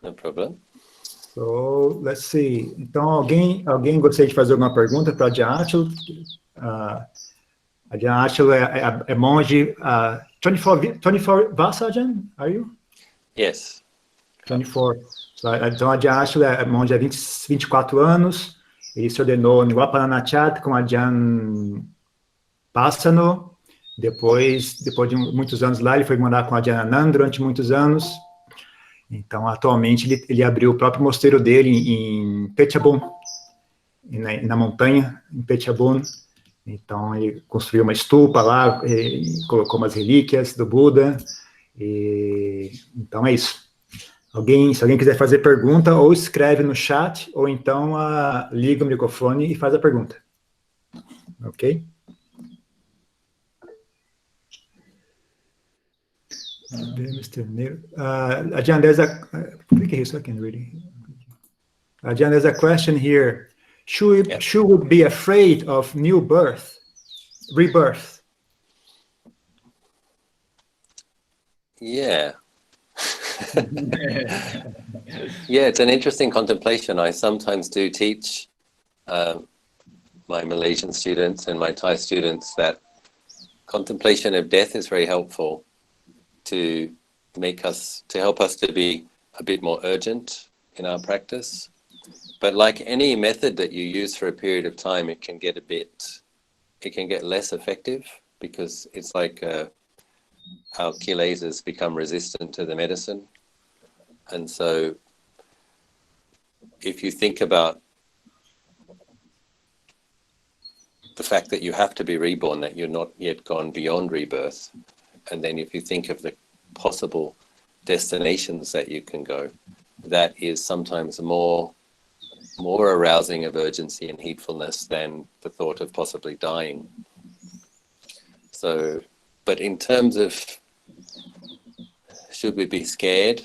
No problem. So, let's see. Então, alguém gostaria de fazer alguma pergunta para a Ajahn? A Ajahn é monge 24 Vasa, Ajahn? Are you? Yes. 24. Então, a Ajahn é monge há 24 anos. Ele se ordenou no Wapananachat com a Ajahn Passano. Depois de muitos anos lá, ele foi morar com a Ajahn Anand durante muitos anos. Então, atualmente, ele abriu o próprio mosteiro dele em Phetchabun, na montanha, em Phetchabun. Então, ele construiu uma estupa lá, colocou umas relíquias do Buda. Então, é isso. Se alguém quiser fazer pergunta, ou escreve no chat, ou então liga o microfone e faz a pergunta. Ok? Mr. Neil. Ajahn, there's a question here. Should we be afraid of rebirth? Yeah. Yeah, it's an interesting contemplation. I sometimes do teach my Malaysian students and my Thai students that contemplation of death is very helpful to help us to be a bit more urgent in our practice. But like any method that you use for a period of time, it can get less effective, because it's like our kilesas become resistant to the medicine. And so if you think about the fact that you have to be reborn, that you're not yet gone beyond rebirth, and then if you think of the possible destinations that you can go, that is sometimes more arousing of urgency and heedfulness than the thought of possibly dying. So, but in terms of should we be scared?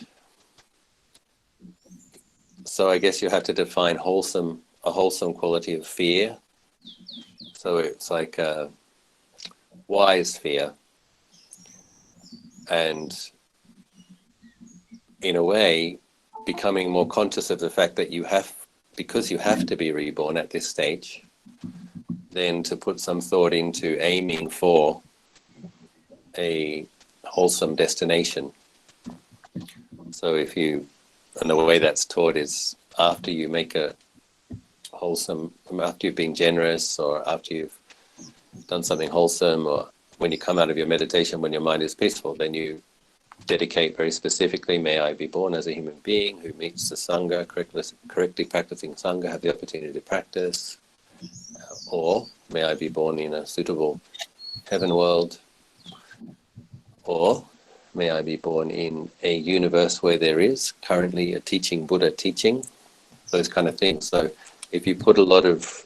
So I guess you have to define a wholesome quality of fear. So it's like a wise fear. And in a way, becoming more conscious of the fact that because you have to be reborn at this stage, then to put some thought into aiming for a wholesome destination. So and the way that's taught is after you make after you've been generous, or after you've done something wholesome, or when you come out of your meditation, when your mind is peaceful, then you dedicate very specifically, may I be born as a human being who meets the Sangha, correctly practicing Sangha, have the opportunity to practice, or may I be born in a suitable heaven world, or may I be born in a universe where there is currently a teaching Buddha teaching, those kind of things. So if you put a lot of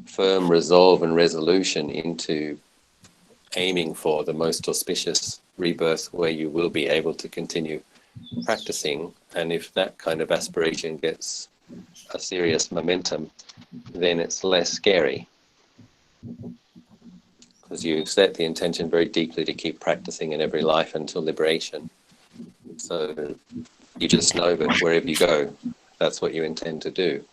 firm resolve and resolution into aiming for the most auspicious rebirth where you will be able to continue practicing, and if that kind of aspiration gets a serious momentum, then it's less scary, because you set the intention very deeply to keep practicing in every life until liberation. So you just know that wherever you go, that's what you intend to do.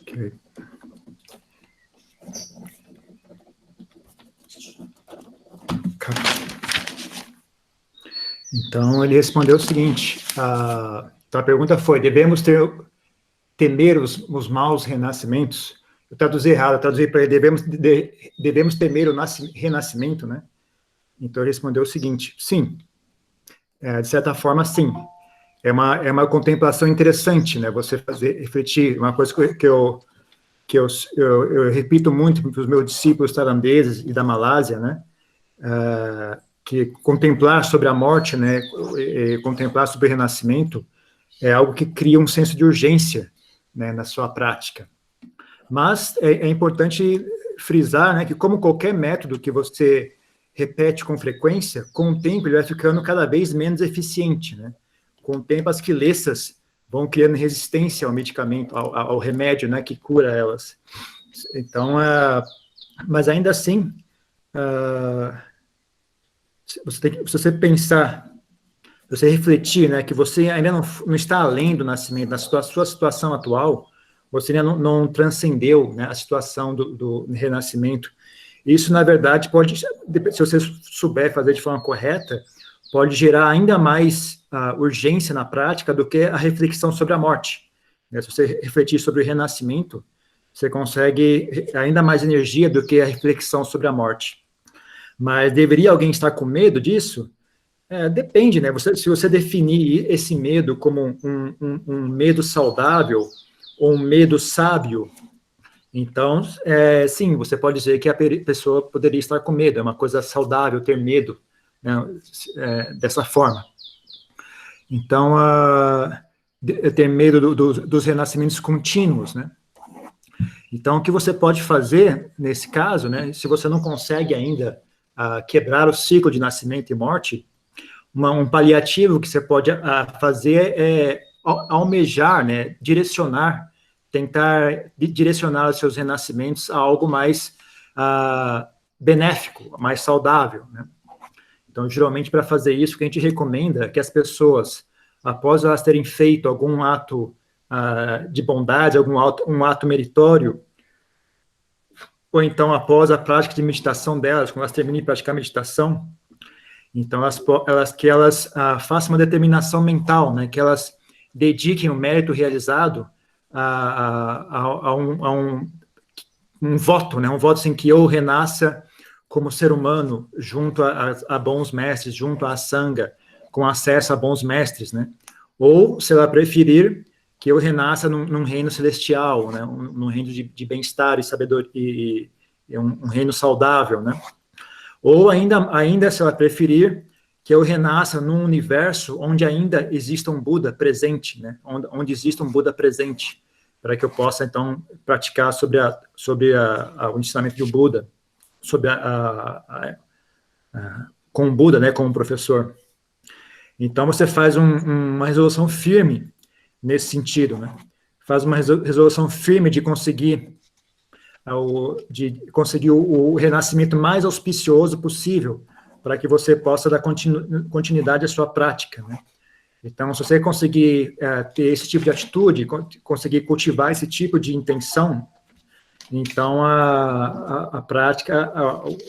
Okay. Então, ele respondeu o seguinte, então a pergunta foi, devemos temer os maus renascimentos? Eu traduzi errado, eu traduzi para ele, devemos temer o renascimento, né? Então, ele respondeu o seguinte, sim, de certa forma, sim. É uma contemplação interessante, né? Você refletir, uma coisa que eu repito muito para os meus discípulos tailandeses e da Malásia, né? Que contemplar sobre a morte, né, contemplar sobre o renascimento é algo que cria um senso de urgência, né, na sua prática. Mas é importante frisar, né, que como qualquer método que você repete com frequência, com o tempo ele vai ficando cada vez menos eficiente, né? Com o tempo as quilesas vão criando resistência ao medicamento, ao remédio, né, que cura elas. Então, mas ainda assim, se você pensar, se você refletir, né, que você ainda não está além do nascimento, da sua situação atual, você ainda não transcendeu, né, a situação do renascimento. Isso, na verdade, pode, se você souber fazer de forma correta, pode gerar ainda mais urgência na prática do que a reflexão sobre a morte. Se você refletir sobre o renascimento, você consegue ainda mais energia do que a reflexão sobre a morte. Mas deveria alguém estar com medo disso? Depende, né? Se você definir esse medo como um medo saudável ou um medo sábio, então, sim, você pode dizer que a pessoa poderia estar com medo, é uma coisa saudável ter medo, né, dessa forma. Então, ter medo dos renascimentos contínuos, né? Então, o que você pode fazer nesse caso, né, se você não consegue ainda quebrar o ciclo de nascimento e morte, um paliativo que você pode fazer é almejar, né, tentar direcionar os seus renascimentos a algo mais benéfico, mais saudável, né? Então, geralmente, para fazer isso, o que a gente recomenda é que as pessoas, após elas terem feito algum ato de bondade, um ato meritório, ou então após a prática de meditação delas, quando elas terminem de praticar meditação, então que elas façam uma determinação mental, né, que elas dediquem o mérito realizado a um voto, né, um voto assim, que eu renasça como ser humano junto a bons mestres, junto à sanga, com acesso a bons mestres, né, ou, se ela preferir, que eu renasça num reino celestial, né, num reino de bem-estar e sabedoria, e um reino saudável, né, ou ainda, se ela preferir, que eu renasça num universo onde ainda exista um Buda presente, né, onde exista um Buda presente, para que eu possa, então, praticar sobre o ensinamento do Buda, com o Buda, né, como professor. Então, você faz uma resolução firme nesse sentido, né? Faz uma resolução firme de conseguir o renascimento mais auspicioso possível, para que você possa dar continuidade à sua prática, né? Então, se você conseguir ter esse tipo de atitude, conseguir cultivar esse tipo de intenção, então a prática,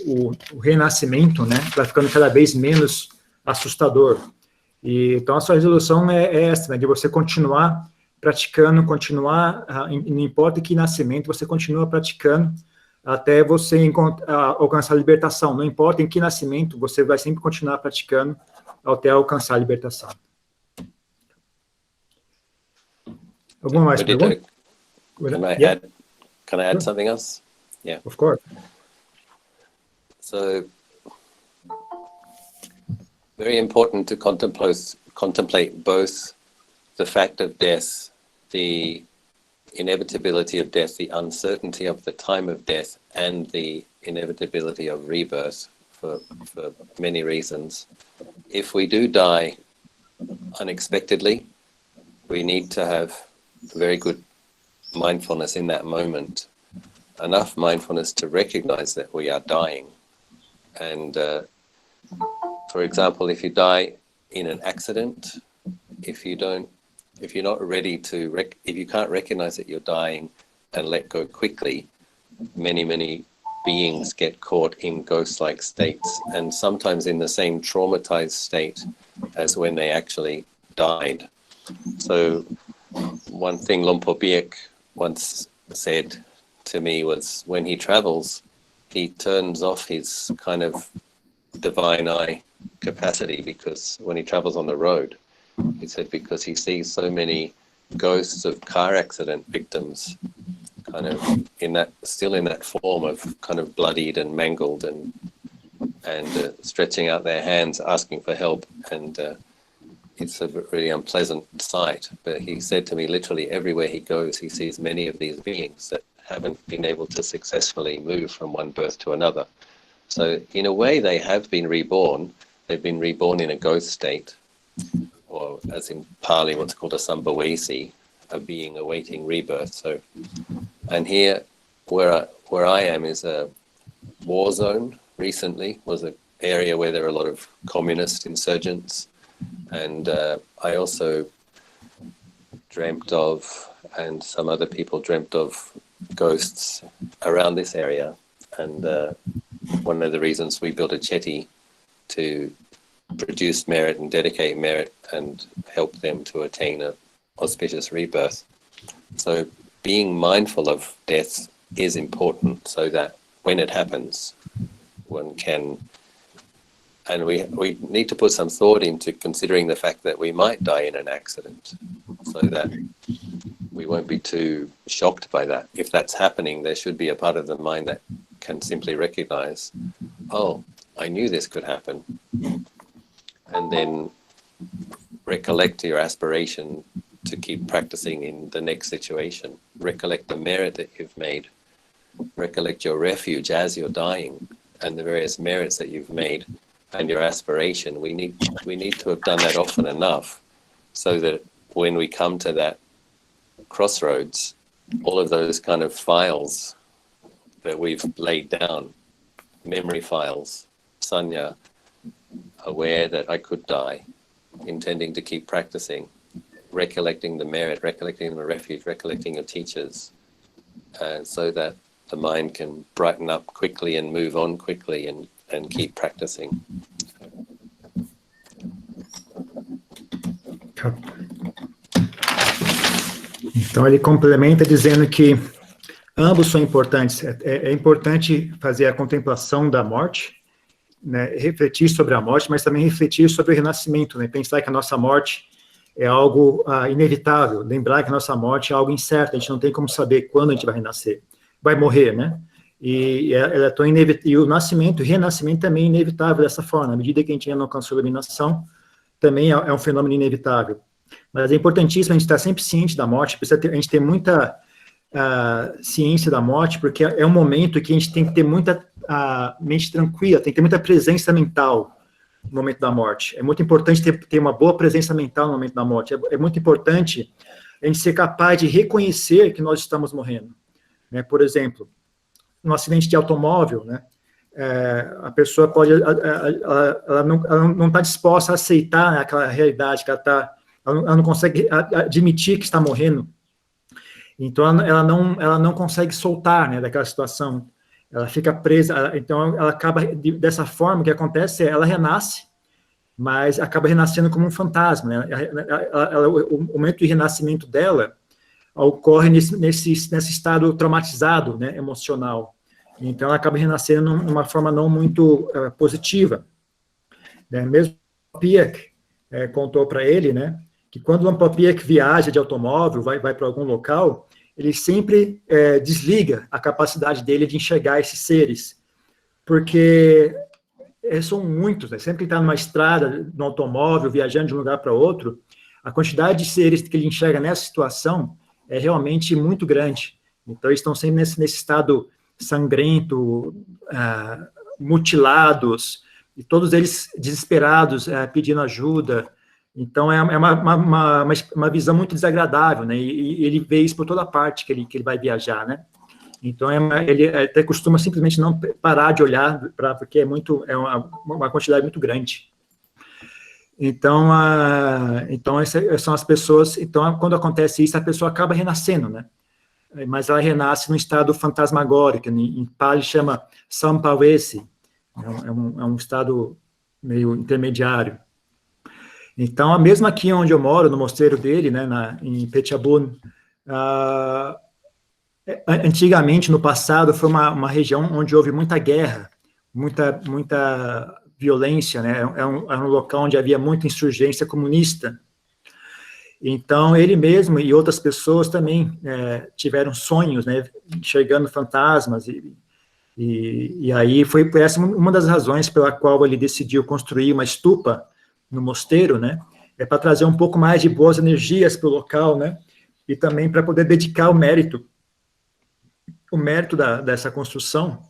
o renascimento, né, vai ficando cada vez menos assustador. Então, a sua resolução é essa, né, de você continuar praticando, não importa que nascimento, você continua praticando até você alcançar a libertação. Não importa em que nascimento, você vai sempre continuar praticando até alcançar a libertação. Alguma mais pergunta? Can I add something else? Yeah. Of course. So, very important to contemplate both the fact of death, the inevitability of death, the uncertainty of the time of death, and the inevitability of rebirth for many reasons. If we do die unexpectedly, we need to have very good mindfulness in that moment, enough mindfulness to recognize that we are dying. And for example, if you die in an accident, if you can't recognize that you're dying and let go quickly, many beings get caught in ghost-like states, and sometimes in the same traumatized state as when they actually died. So one thing Lumpur Biek once said to me was, when he travels, he turns off his kind of divine eye capacity, because when he travels on the road, he said, because he sees so many ghosts of car accident victims kind of still in that form of kind of bloodied and mangled and stretching out their hands asking for help, and it's a really unpleasant sight. But he said to me, literally everywhere he goes, he sees many of these beings that haven't been able to successfully move from one birth to another. So in a way, they have been reborn. They've been reborn in a ghost state, or as in Pali, what's called a Sambhavesi, a being awaiting rebirth. So, and here, where I am is a war zone. Recently was an area where there are a lot of communist insurgents. And I also dreamt of, and some other people dreamt of, ghosts around this area. And one of the reasons we built a chetty to produce merit and dedicate merit and help them to attain an auspicious rebirth. So being mindful of death is important, so that when it happens, one can, and we need to put some thought into considering the fact that we might die in an accident, so that we won't be too shocked by that. If that's happening, there should be a part of the mind that can simply recognize, oh, I knew this could happen. And then recollect your aspiration to keep practicing in the next situation. Recollect the merit that you've made. Recollect your refuge as you're dying, and the various merits that you've made, and your aspiration. We need to have done that often enough, so that when we come to that crossroads, all of those kind of files that we've laid down, memory files, sanya, aware that I could die, intending to keep practicing, recollecting the merit, recollecting the refuge, recollecting your teachers, so that the mind can brighten up quickly and move on quickly and keep practicing. Então ele complementa dizendo que ambos são importantes. É importante fazer a contemplação da morte, né, refletir sobre a morte, mas também refletir sobre o renascimento, né, pensar que a nossa morte é algo inevitável, lembrar que a nossa morte é algo incerto, a gente não tem como saber quando a gente vai renascer, vai morrer, né? E ela é tão inevitável, e o nascimento, o renascimento também é inevitável dessa forma, à medida que a gente ainda não alcançou a iluminação, também é um fenômeno inevitável. Mas é importantíssimo a gente estar sempre ciente da morte, a gente ter muita ciência da morte, porque é um momento que a gente tem que ter muita mente tranquila, tem que ter muita presença mental no momento da morte. É muito importante ter uma boa presença mental no momento da morte. É muito importante a gente ser capaz de reconhecer que nós estamos morrendo, né? Por exemplo, no acidente de automóvel, né, a pessoa pode, ela não está disposta a aceitar, né, aquela realidade que ela não consegue admitir que está morrendo. Então ela não consegue soltar, né, daquela situação. Ela fica presa, então ela acaba, dessa forma, o que acontece é, ela renasce, mas acaba renascendo como um fantasma, né? O momento de renascimento dela ocorre nesse estado traumatizado, né, emocional. Então ela acaba renascendo de uma forma não muito positiva, né? Mesmo o Piak contou para ele, né, que quando o Lampopiak viaja de automóvel, vai para algum local, ele sempre desliga a capacidade dele de enxergar esses seres, porque são muitos, né? Sempre que está numa estrada, no automóvel, viajando de um lugar para outro, a quantidade de seres que ele enxerga nessa situação é realmente muito grande. Então, eles estão sempre nesse estado sangrento, mutilados, e todos eles desesperados, pedindo ajuda. Então, é uma visão muito desagradável, né? E ele vê isso por toda parte que ele vai viajar, né? Então, ele até costuma simplesmente não parar de olhar, porque é uma quantidade muito grande. Então, essas são as pessoas. Então, quando acontece isso, a pessoa acaba renascendo, né? Mas ela renasce num estado fantasmagórico, em Pali chama Sampavesi, é um estado meio intermediário. Então, mesmo aqui onde eu moro, no mosteiro dele, né, em Pechabun, antigamente, no passado, foi uma região onde houve muita guerra, muita violência, né? É um local onde havia muita insurgência comunista. Então, ele mesmo e outras pessoas também tiveram sonhos, né, enxergando fantasmas, e aí foi essa uma das razões pela qual ele decidiu construir uma estupa no mosteiro, né, para trazer um pouco mais de boas energias para o local, né, e também para poder dedicar o mérito dessa construção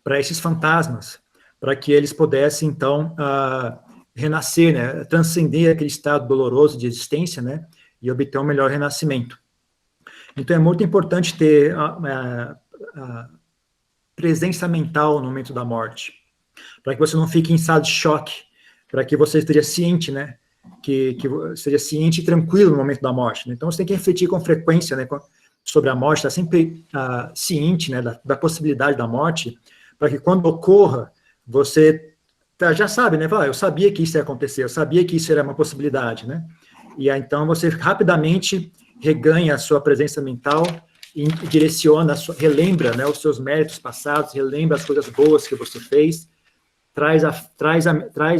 para esses fantasmas, para que eles pudessem, então, renascer, né, transcender aquele estado doloroso de existência, né, e obter um melhor renascimento. Então, é muito importante ter a presença mental no momento da morte, para que você não fique em estado de choque, para que você esteja ciente, né, que seja ciente e tranquilo no momento da morte. Né? Então, você tem que refletir com frequência, né, sobre a morte, estar sempre ciente, né, da possibilidade da morte, para que quando ocorra, você já sabe, né, eu sabia que isso ia acontecer, eu sabia que isso era uma possibilidade, né, e aí, então você rapidamente reganha a sua presença mental e direciona, relembra, né, os seus méritos passados, relembra as coisas boas que você fez, traz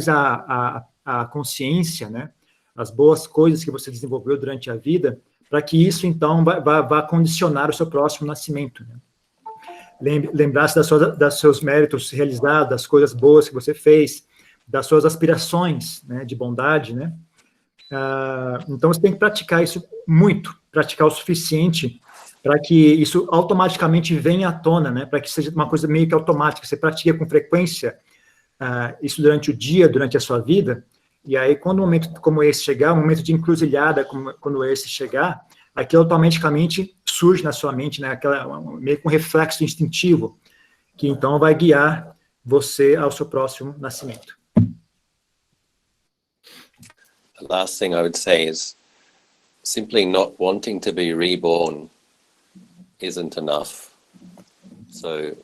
a consciência, né, as boas coisas que você desenvolveu durante a vida, para que isso, então, vá condicionar o seu próximo nascimento. Né? Lembrar-se dos seus méritos realizados, das coisas boas que você fez, das suas aspirações, né, de bondade, né? Então, você tem que praticar isso muito, praticar o suficiente para que isso automaticamente venha à tona, né? Para que seja uma coisa meio que automática, você pratica com frequência isso durante o dia, durante a sua vida, e aí, quando um momento como esse chegar, um momento de encruzilhada, quando esse chegar, aquilo automaticamente surge na sua mente, né, meio que um reflexo instintivo, que então vai guiar você ao seu próximo nascimento. The last thing I would say is simply not wanting to be reborn isn't enough. So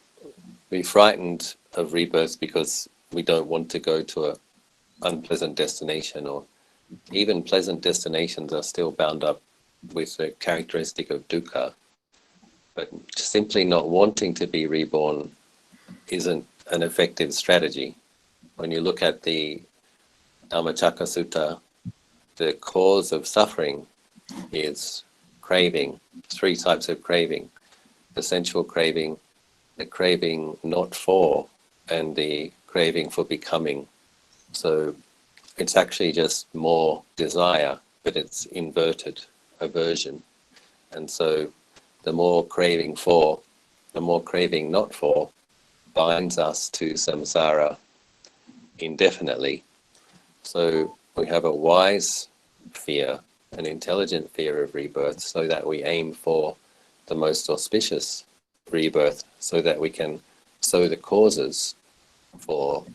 we're frightened of rebirth because we don't want to go to an unpleasant destination, or even pleasant destinations are still bound up with the characteristic of dukkha. But simply not wanting to be reborn isn't an effective strategy. When you look at the Dhammacakka Sutta, the cause of suffering is craving, 3 types of craving: the sensual craving, the craving not for, and the craving for becoming. So it's actually just more desire, but it's inverted aversion. And so the more craving for, the more craving not for binds us to samsara indefinitely. So we have a wise fear, an intelligent fear of rebirth, so that we aim for the most auspicious rebirth, so that we can sow the causes for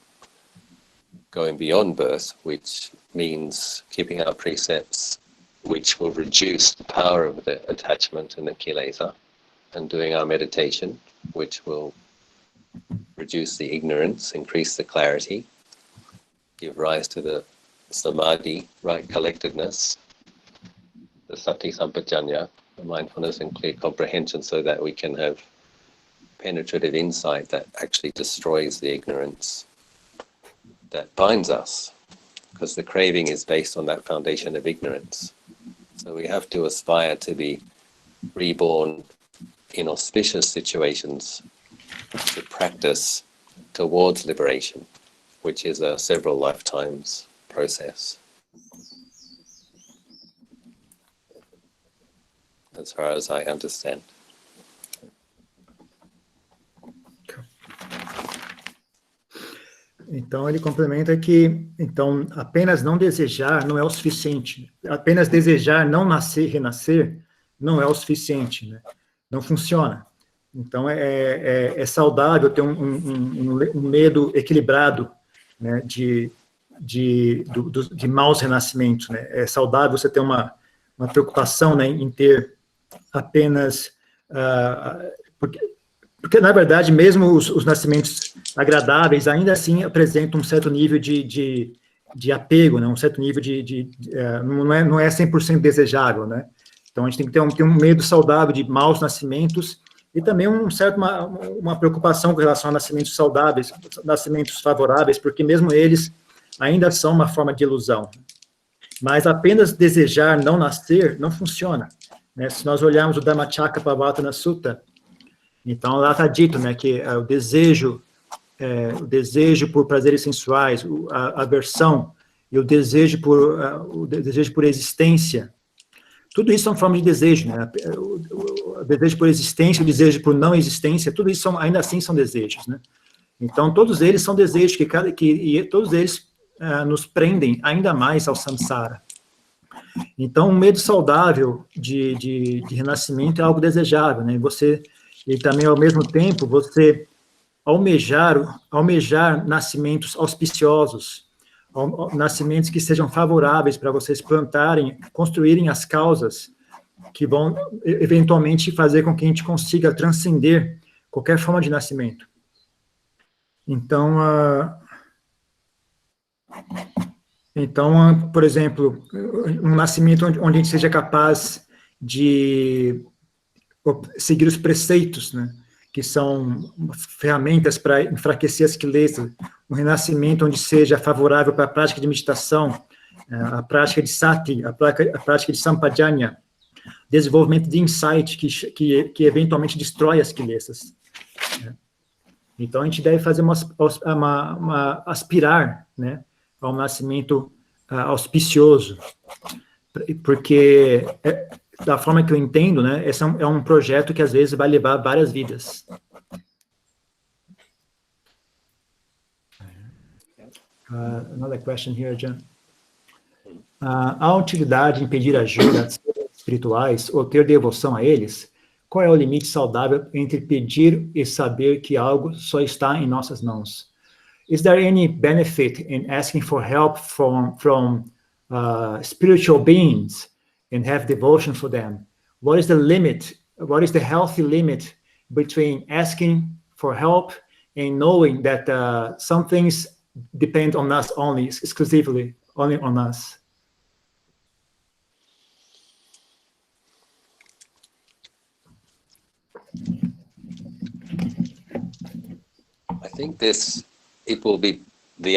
going beyond birth, which means keeping our precepts, which will reduce the power of the attachment and the kilesa, and doing our meditation, which will reduce the ignorance, increase the clarity, give rise to the samadhi, right collectedness, the sati sampajanya, the mindfulness and clear comprehension, so that we can have penetrative insight that actually destroys the ignorance that binds us, because the craving is based on that foundation of ignorance. So we have to aspire to be reborn in auspicious situations to practice towards liberation, which is a several lifetimes process. As far as I understand. Então, ele complementa que, então, apenas não desejar não é o suficiente. Apenas desejar não nascer, renascer, não é o suficiente, né? Não funciona. Então, é saudável ter um medo equilibrado, né, de maus renascimentos, né? É saudável você ter uma preocupação, né, em ter apenas... Porque, na verdade, mesmo os nascimentos agradáveis, ainda assim apresentam um certo nível de apego, né? Um certo nível não é 100% desejável, né? Então, a gente tem que ter um medo saudável de maus nascimentos e também uma preocupação com relação a nascimentos saudáveis, nascimentos favoráveis, porque mesmo eles ainda são uma forma de ilusão. Mas apenas desejar não nascer não funciona, né? Se nós olharmos o Dhammacakkappavattana Sutta, então, lá está dito, né, que o desejo por prazeres sensuais, a aversão e o desejo por existência, tudo isso são formas de desejo, né? O desejo por existência, o desejo por não existência, tudo isso ainda assim são desejos, né? Então, todos eles são desejos e todos eles nos prendem ainda mais ao samsara. Então, um medo saudável de renascimento é algo desejável, né? E também, ao mesmo tempo, você almejar nascimentos auspiciosos, nascimentos que sejam favoráveis para vocês plantarem, construírem as causas que vão eventualmente fazer com que a gente consiga transcender qualquer forma de nascimento. Então, por exemplo, um nascimento onde a gente seja capaz de seguir os preceitos, né, que são ferramentas para enfraquecer as quilesas, um renascimento onde seja favorável para a prática de meditação, a prática de sati, a prática de sampajanya, desenvolvimento de insight que eventualmente destrói as quilesas. Então, a gente deve fazer aspirar, né, ao nascimento auspicioso, porque, da forma que eu entendo, né, esse é um projeto que, às vezes, vai levar várias vidas. Another question here, John. Há utilidade em pedir ajuda a seres espirituais ou ter devoção a eles? Qual é o limite saudável entre pedir e saber que algo só está em nossas mãos? Is there any benefit in asking for help from spiritual beings and have devotion for them? What is the limit? What is the healthy limit between asking for help and knowing that some things depend on us only, exclusively, only on us? I think the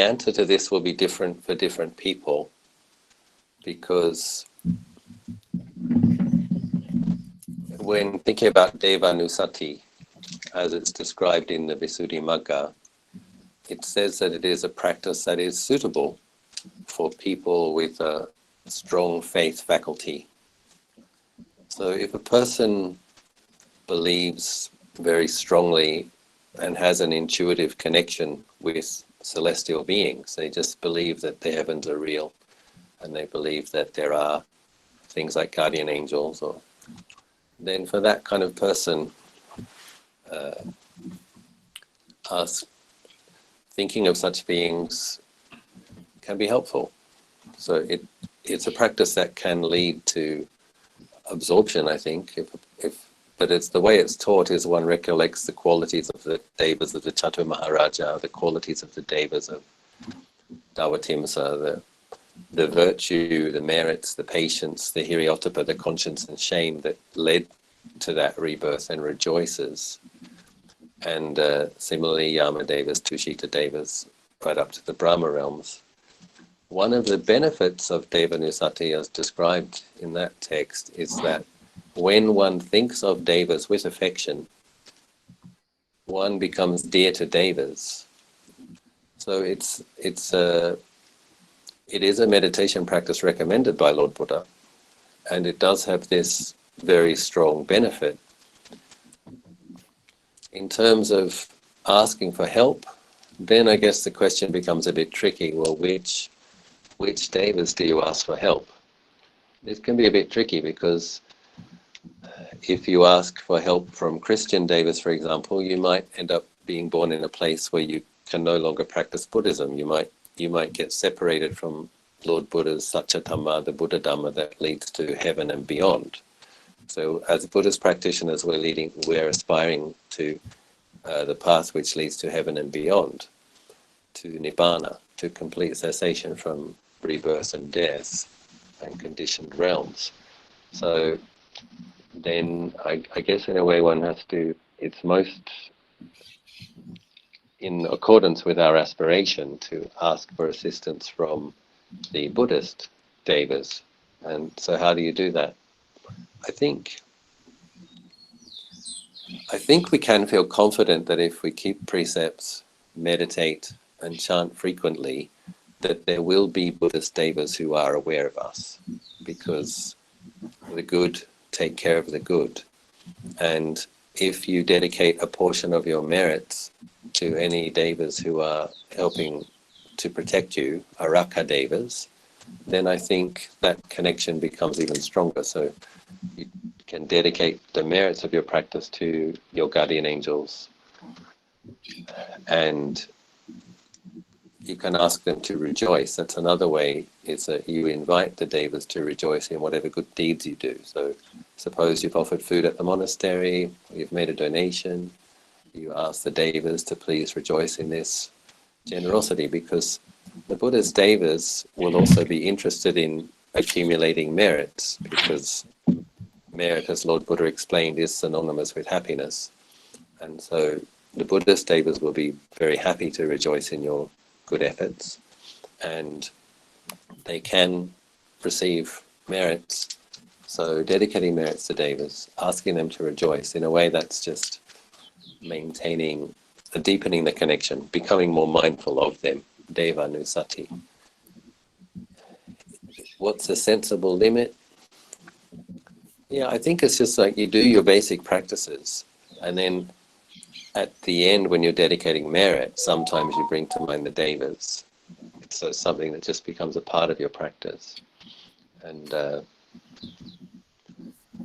answer to this will be different for different people, because when thinking about Devanusati, as it's described in the Visuddhimagga, it says that it is a practice that is suitable for people with a strong faith faculty. So if a person believes very strongly and has an intuitive connection with celestial beings, they just believe that the heavens are real, and they believe that there are things like guardian angels, or then for that kind of person, thinking of such beings can be helpful. So it's a practice that can lead to absorption, I think, but it's the way it's taught is one recollects the qualities of the devas of the Chatur Maharaja, the qualities of the devas of Dawatimsa, the virtue, the merits, the patience, the hiriotapa, the conscience and shame that led to that rebirth and rejoices. And similarly, Yama Devas, Tushita Devas, right up to the Brahma realms. One of the benefits of Devanusati, as described in that text, is that when one thinks of Devas with affection, one becomes dear to Devas. So it is a meditation practice recommended by Lord Buddha, and it does have this very strong benefit. In terms of asking for help, then I guess the question becomes a bit tricky. Well, which devas do you ask for help? This can be a bit tricky because if you ask for help from Christian devas, for example, you might end up being born in a place where you can no longer practice Buddhism. You might get separated from Lord Buddha's Satchadhamma, the Buddha Dhamma that leads to heaven and beyond. So as Buddhist practitioners, we're aspiring to the path which leads to heaven and beyond, to Nibbana, to complete cessation from rebirth and death and conditioned realms. So then I guess in a way one has to, it's most in accordance with our aspiration to ask for assistance from the Buddhist devas. And so how do you do that? I think we can feel confident that if we keep precepts, meditate and chant frequently, that there will be Buddhist devas who are aware of us, because the good take care of the good. And if you dedicate a portion of your merits to any devas who are helping to protect you, Araka devas, then I think that connection becomes even stronger. So you can dedicate the merits of your practice to your guardian angels, And you can ask them to rejoice. That's another way, is that you invite the devas to rejoice in whatever good deeds you do. So suppose you've offered food at the monastery, you've made a donation, you ask the devas to please rejoice in this generosity, because the Buddha's devas will also be interested in accumulating merits, because merit, as Lord Buddha explained, is synonymous with happiness. And so the Buddhist devas will be very happy to rejoice in your good efforts, and they can receive merits. So dedicating merits to devas, asking them to rejoice in a way that's just maintaining, deepening the connection, becoming more mindful of them, devanusati. What's a sensible limit? Yeah, I think it's just like you do your basic practices, and then at the end, when you're dedicating merit, sometimes you bring to mind the devas. So something that just becomes a part of your practice. And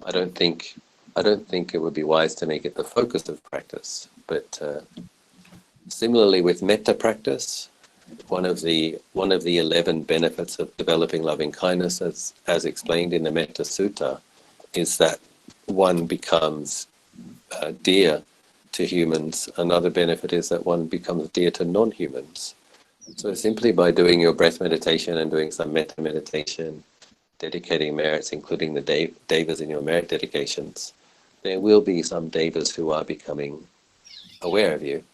I don't think it would be wise to make it the focus of practice. But similarly with metta practice, one of the 11 benefits of developing loving kindness, as explained in the Metta Sutta, is that one becomes dear to humans. Another benefit is that one becomes dear to non-humans. So simply by doing your breath meditation and doing some metta meditation, dedicating merits, including the devas in your merit dedications, there will be some devas who are becoming aware of you,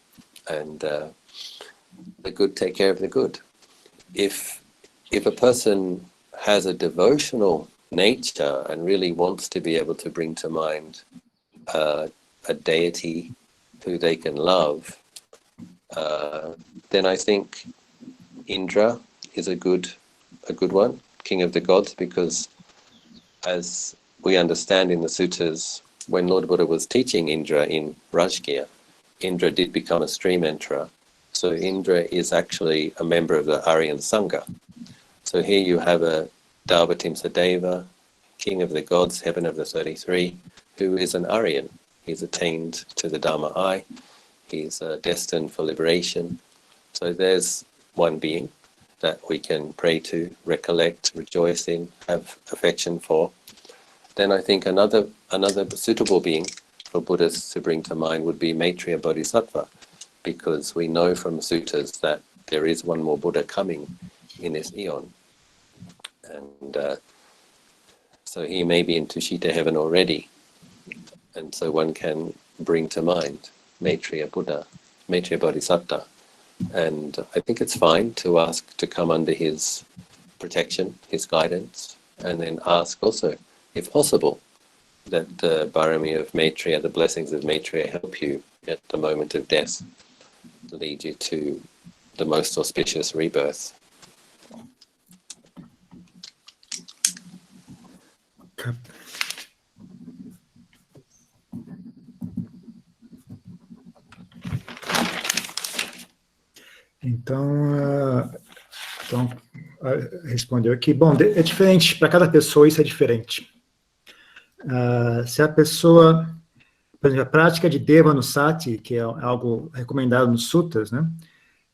and the good take care of the good. If a person has a devotional nature and really wants to be able to bring to mind a deity who they can love, then I think Indra is a good one, king of the gods, because as we understand in the suttas, when Lord Buddha was teaching Indra in Rajgir, Indra did become a stream enterer. So Indra is actually a member of the Aryan Sangha. So here you have a Dalbatimsadeva, king of the gods, heaven of the 33, who is an Aryan. He's attained to the Dharma eye. He's destined for liberation. So there's one being that we can pray to, recollect, rejoice in, have affection for. Then I think another suitable being for Buddhists to bring to mind would be Maitreya Bodhisattva, because we know from the suttas that there is one more Buddha coming in this eon. And so he may be in Tushita heaven already. And so one can bring to mind Maitreya Bodhisattva. And I think it's fine to ask to come under his protection, his guidance, and then ask also, if possible, that the Bharami of Maitreya, the blessings of Maitreya, help you at the moment of death, lead you to the most auspicious rebirth. Então, respondeu aqui. Bom, é diferente, para cada pessoa isso é diferente. Se a pessoa, por exemplo, a prática de Devanusati, que é algo recomendado nos suttas, né?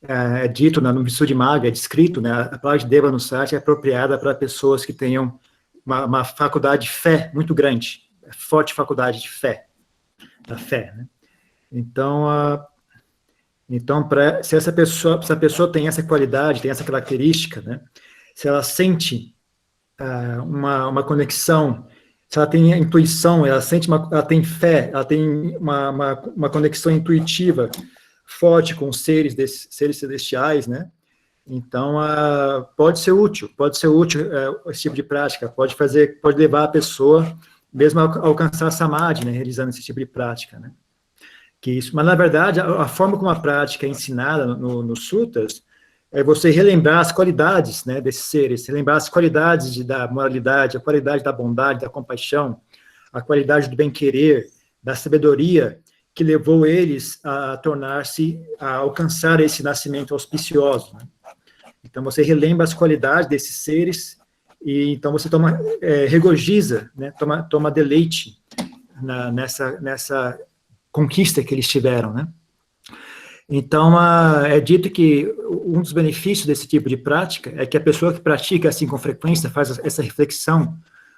É dito no Visuddhimagga, é descrito, né? A prática de Devanusati é apropriada para pessoas que tenham uma faculdade de fé muito grande, forte faculdade de fé, da fé, né? Então, se a pessoa tem essa qualidade, tem essa característica, né? Se ela sente uma conexão, se ela tem a intuição, ela tem fé, ela tem uma conexão intuitiva forte com os seres celestiais, né? Então, pode ser útil esse tipo de prática, pode levar a pessoa mesmo a alcançar a samadhi, né? Realizando esse tipo de prática, né? Mas, na verdade, a forma como a prática é ensinada nos suttas é você relembrar as qualidades, né, desses seres, relembrar as qualidades da moralidade, a qualidade da bondade, da compaixão, a qualidade do bem-querer, da sabedoria, que levou eles a alcançar esse nascimento auspicioso, né? Então, você relembra as qualidades desses seres e então você regozija, né, toma deleite nessa conquista que eles tiveram, né? Então, é dito que um dos benefícios desse tipo de prática é que a pessoa que pratica assim com frequência, faz essa reflexão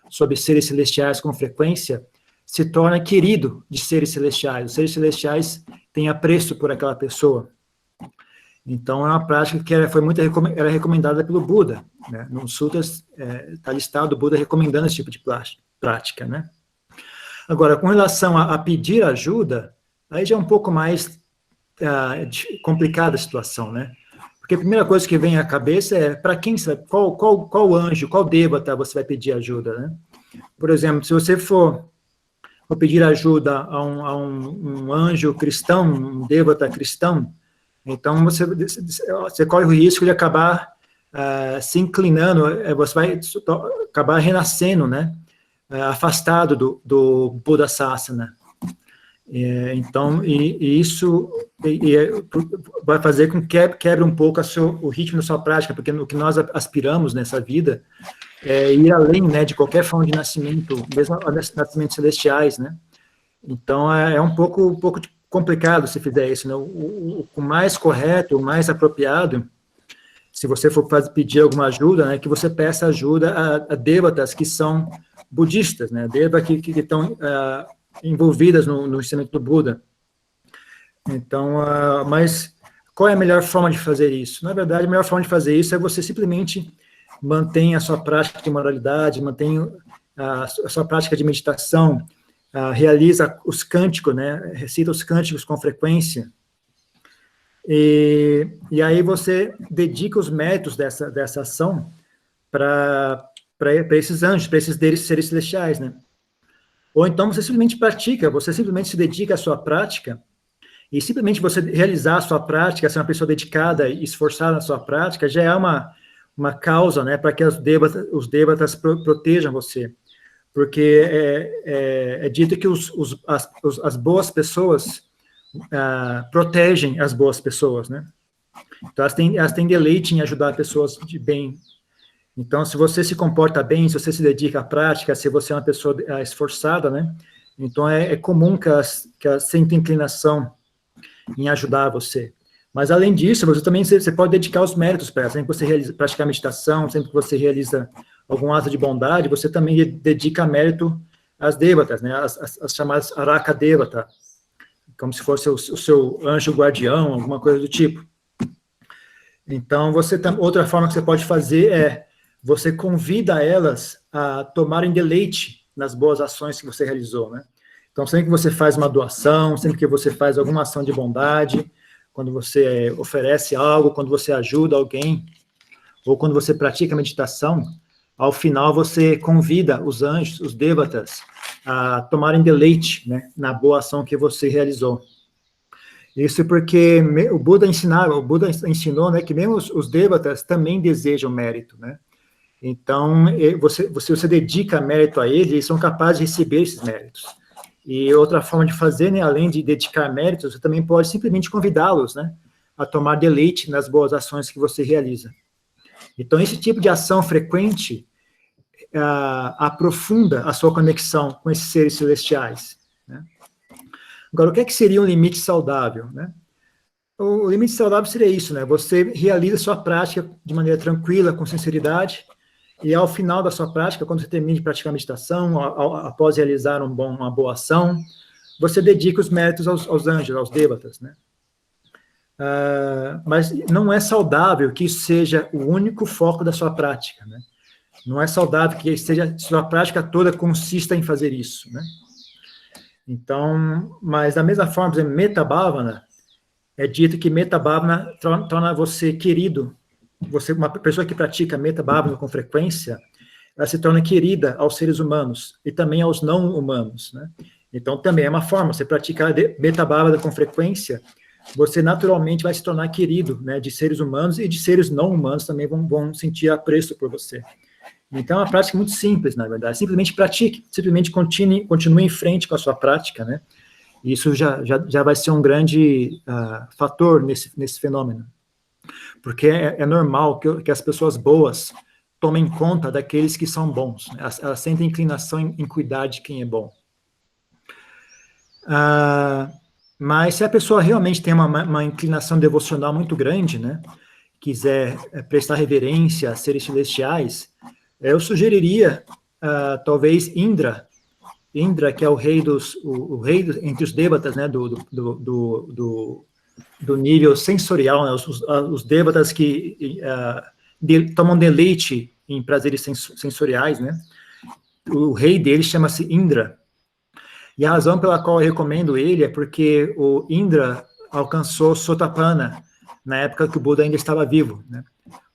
sobre seres celestiais com frequência, se torna querido de seres celestiais. Os seres celestiais têm apreço por aquela pessoa. Então, é uma prática que era recomendada pelo Buda, né? Nos sutras está listado o Buda recomendando esse tipo de prática, né? Agora, com relação a pedir ajuda, aí já é um pouco mais complicada a situação, né? Porque a primeira coisa que vem à cabeça é para quem você vai, qual anjo, qual devata você vai pedir ajuda, né? Por exemplo, se você for pedir ajuda a um anjo cristão, um devata cristão, então você corre o risco de acabar se inclinando, você vai acabar renascendo, né? Afastado do Buddha Sasana. Então, isso vai fazer com que quebre um pouco o ritmo da sua prática, porque o que nós aspiramos nessa vida é ir além, né, de qualquer forma de nascimento, mesmo nascimentos celestiais, né? Então, é um pouco complicado se fizer isso, né? O mais correto, o mais apropriado, se você for pedir alguma ajuda, né, que você peça ajuda a devatas que são budistas, né? Devatas que estão envolvidas no ensinamento do Buda. Então, mas qual é a melhor forma de fazer isso? Na verdade, a melhor forma de fazer isso é você simplesmente manter a sua prática de moralidade, mantém a sua prática de meditação, realiza os cânticos, né? Recita os cânticos com frequência, e aí você dedica os méritos dessa ação para esses anjos, para esses seres celestiais, né? Ou então você simplesmente pratica, você simplesmente se dedica à sua prática, e simplesmente você realizar a sua prática, ser uma pessoa dedicada e esforçada na sua prática, já é uma causa, né, para que os devatas protejam você. Porque é dito que as boas pessoas protegem as boas pessoas, né? Então elas têm deleite em ajudar pessoas de bem. Então, se você se comporta bem, se você se dedica à prática, se você é uma pessoa esforçada, né? Então, é comum que elas sentem inclinação em ajudar você. Mas, além disso, você pode dedicar os méritos para elas. Sempre que você praticar meditação, sempre que você realiza algum ato de bondade, você também dedica mérito às devatas, né? As chamadas Araka Devata, como se fosse o seu anjo guardião, alguma coisa do tipo. Então, outra forma que você pode fazer você convida elas a tomarem deleite nas boas ações que você realizou, né? Então, sempre que você faz uma doação, sempre que você faz alguma ação de bondade, quando você oferece algo, quando você ajuda alguém, ou quando você pratica meditação, ao final você convida os anjos, os devatas, a tomarem deleite, né, na boa ação que você realizou. Isso porque o Buda ensinou, né, que mesmo os devatas também desejam mérito, né? Então, se você dedica mérito a eles são capazes de receber esses méritos. E outra forma de fazer, né, além de dedicar méritos, você também pode simplesmente convidá-los, né, a tomar deleite nas boas ações que você realiza. Então, esse tipo de ação frequente aprofunda a sua conexão com esses seres celestiais, né? Agora, o que seria um limite saudável, né? O limite saudável seria isso, né? Você realiza a sua prática de maneira tranquila, com sinceridade, e ao final da sua prática, quando você termina de praticar meditação, após realizar uma boa ação, você dedica os méritos aos anjos, aos devatas, né? Mas não é saudável que isso seja o único foco da sua prática, né? Não é saudável que sua prática toda consista em fazer isso, né? Então, mas da mesma forma, por exemplo, Metta-bhavana, é dito que Metta-bhavana torna você querido. Uma pessoa que pratica Metta-bhavana com frequência, ela se torna querida aos seres humanos e também aos não humanos, né? Então, também é uma forma, você praticar Metta-bhavana com frequência, você naturalmente vai se tornar querido, né, de seres humanos e de seres não humanos também vão sentir apreço por você. Então, é uma prática muito simples, na verdade. Simplesmente pratique, simplesmente continue em frente com a sua prática, né? Isso já vai ser um grande fator nesse fenômeno. Porque é normal que as pessoas boas tomem conta daqueles que são bons, né? Elas sentem inclinação em cuidar de quem é bom. Mas se a pessoa realmente tem uma inclinação devocional muito grande, né, quiser prestar reverência a seres celestiais, eu sugeriria, talvez, Indra, que é o rei entre os devatas, né, do nível sensorial, né, os devatas que tomam deleite em prazeres sensoriais, né, o rei deles chama-se Indra. E a razão pela qual eu recomendo ele é porque o Indra alcançou Sotapanna na época que o Buda ainda estava vivo, né?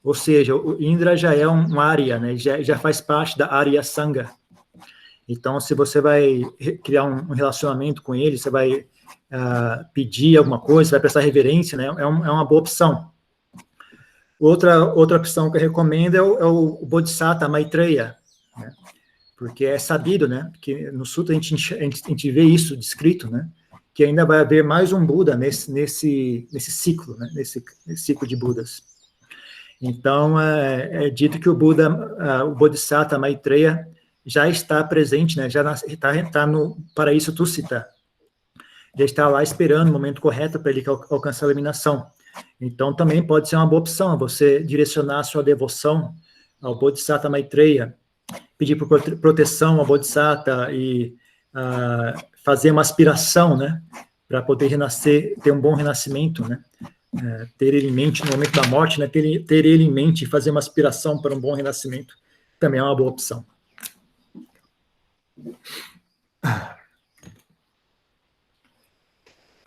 Ou seja, o Indra já é um Arya, né? Já faz parte da Arya Sangha. Então, se você vai criar um relacionamento com ele, você vai pedir alguma coisa, vai prestar reverência, né? É uma boa opção. Outra opção que eu recomendo é o Bodhisattva Maitreya, né? Porque é sabido, né? Que no Sutra a gente vê isso descrito, né? Que ainda vai haver mais um Buda nesse ciclo, né? Nesse ciclo de Budas. Então, é dito que o Bodhisattva Maitreya já está presente, né? Já está no paraíso Tussita. Já está lá esperando o momento correto para ele alcançar a iluminação. Então, também pode ser uma boa opção você direcionar a sua devoção ao Bodhisattva Maitreya, pedir por proteção ao Bodhisattva e fazer uma aspiração, né? Para poder renascer, ter um bom renascimento, né? Ter ele em mente no momento da morte, né? Ter ele em mente e fazer uma aspiração para um bom renascimento também é uma boa opção.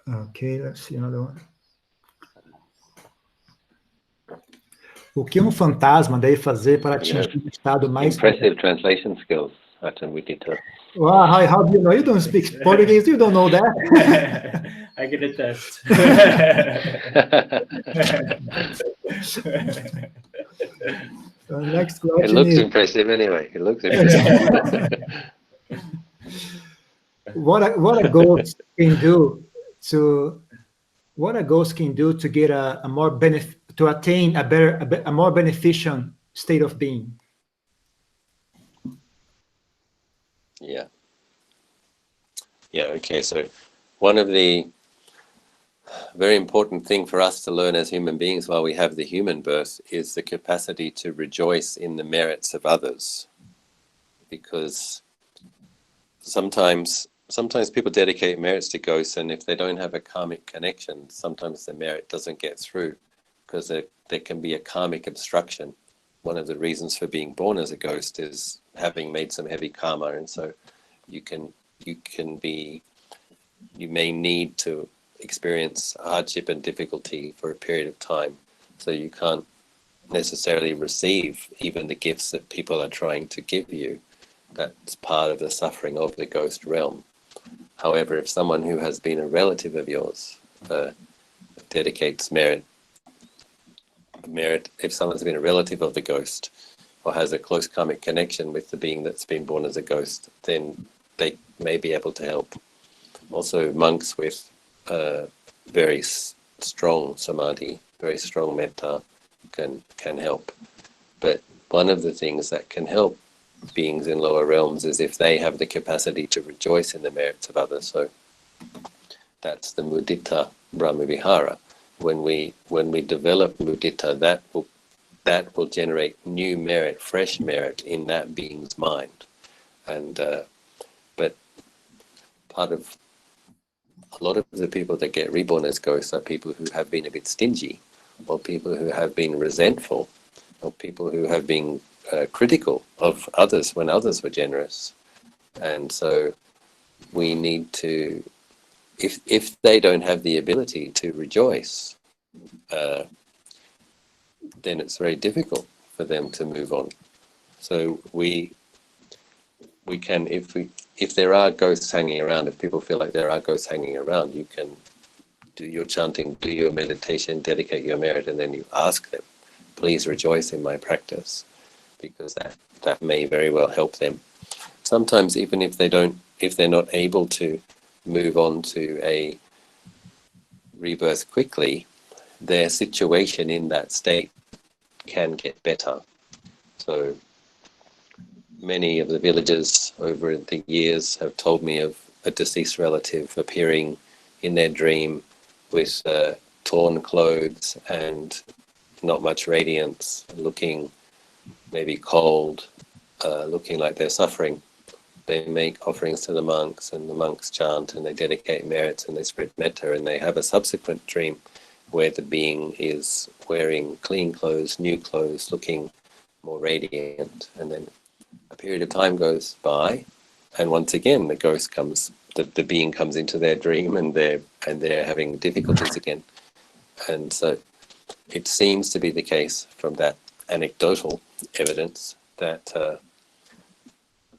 Ok, let's see another one. O que um fantasma deve fazer para atingir o estado mais... Impressive translation skills, Ajahn Mudita. Wow, how do you know? You don't speak Portuguese, you don't know that? I can attest. Next question. It looks impressive anyway. It looks impressive. What a ghost can do to get a more to attain a more beneficial state of being. Yeah. Okay. So one of the very important thing for us to learn as human beings while we have the human birth is the capacity to rejoice in the merits of others, because sometimes people dedicate merits to ghosts, and if they don't have a karmic connection, sometimes the merit doesn't get through because there can be a karmic obstruction. One of the reasons for being born as a ghost is having made some heavy karma, and so you may need to experience hardship and difficulty for a period of time, so you can't necessarily receive even the gifts that people are trying to give you. That's part of the suffering of the ghost realm. However, if someone who has been a relative of yours dedicates merit, if someone's been a relative of the ghost or has a close karmic connection with the being that's been born as a ghost, then they may be able to help. Also, monks with very strong samadhi, very strong metta can help. But one of the things that can help beings in lower realms is if they have the capacity to rejoice in the merits of others. So that's the mudita brahmavihara. When we develop mudita, that will generate new merit, fresh merit in that being's mind. And but a lot of the people that get reborn as ghosts are people who have been a bit stingy, or people who have been resentful, or people who have been critical of others when others were generous. And so we need to, if they don't have the ability to rejoice, then it's very difficult for them to move on. So we can, if there are ghosts hanging around, if people feel like there are ghosts hanging around, you can do your chanting, do your meditation, dedicate your merit, and then you ask them, please rejoice in my practice, because that may very well help them. Sometimes even if they're not able to move on to a rebirth quickly, their situation in that state can get better. So many of the villagers over the years have told me of a deceased relative appearing in their dream with torn clothes and not much radiance, looking maybe cold, looking like they're suffering. They make offerings to the monks, and the monks chant and they dedicate merits and they spread metta, and they have a subsequent dream where the being is wearing clean clothes, new clothes, looking more radiant. And then a period of time goes by, and once again the ghost comes, the being comes into their dream, and they're having difficulties again. And so it seems to be the case from that anecdotal evidence that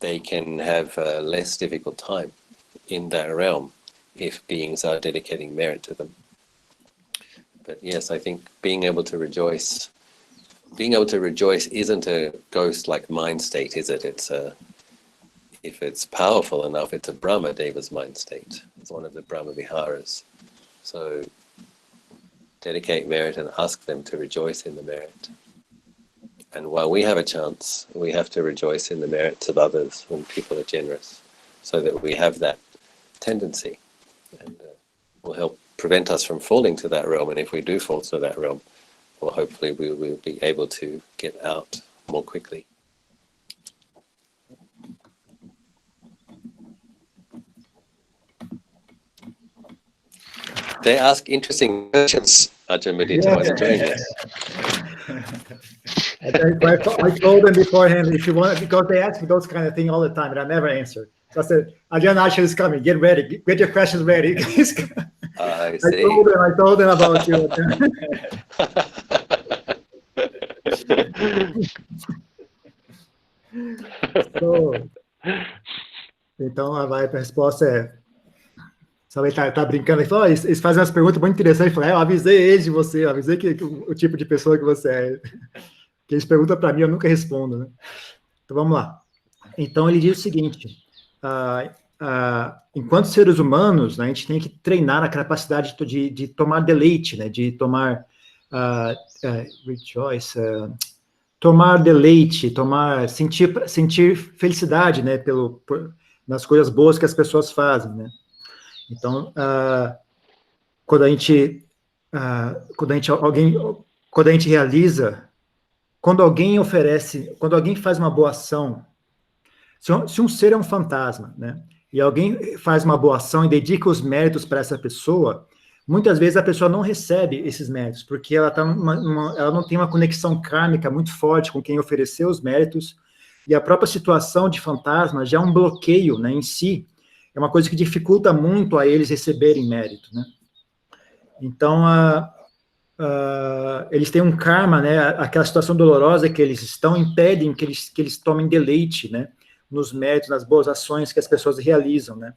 they can have a less difficult time in that realm if beings are dedicating merit to them. But yes, I think being able to rejoice isn't a ghost-like mind state, is it? It's if it's powerful enough, it's a Brahma Deva's mind state. It's one of the Brahma Viharas. So dedicate merit and ask them to rejoice in the merit. And while we have a chance, we have to rejoice in the merits of others when people are generous, so that we have that tendency, and will help prevent us from falling to that realm. And if we do fall to that realm, well, hopefully we will be able to get out more quickly. They ask interesting questions, Ajahn Mudita, while doing this. I told them beforehand, if you want, because they ask me those kind of things all the time, and I never answer. So I said, Ajahn Asha is coming, get ready, get your questions ready. I see. I told them about you. Então, a resposta é... Só ele tá brincando, ele falou, eles fazem umas perguntas muito interessantes. Eu falei, eu avisei eles de você, eu avisei que o tipo de pessoa que você é. Que eles perguntam para mim, eu nunca respondo, né? Então, vamos lá. Então, ele diz o seguinte, enquanto seres humanos, né, a gente tem que treinar a capacidade de tomar deleite, né, de tomar rejoice, tomar deleite, sentir felicidade, né, nas coisas boas que as pessoas fazem, né? Então, quando a gente realiza, quando alguém oferece, quando alguém faz uma boa ação, se um ser é um fantasma, né, e alguém faz uma boa ação e dedica os méritos para essa pessoa, muitas vezes a pessoa não recebe esses méritos, porque ela não tem uma conexão kármica muito forte com quem ofereceu os méritos, e a própria situação de fantasma já é um bloqueio, né, em si. É uma coisa que dificulta muito a eles receberem mérito, né? Então, eles têm um karma, né? Aquela situação dolorosa que eles estão impedem que eles tomem deleite, né? Nos méritos, nas boas ações que as pessoas realizam, né?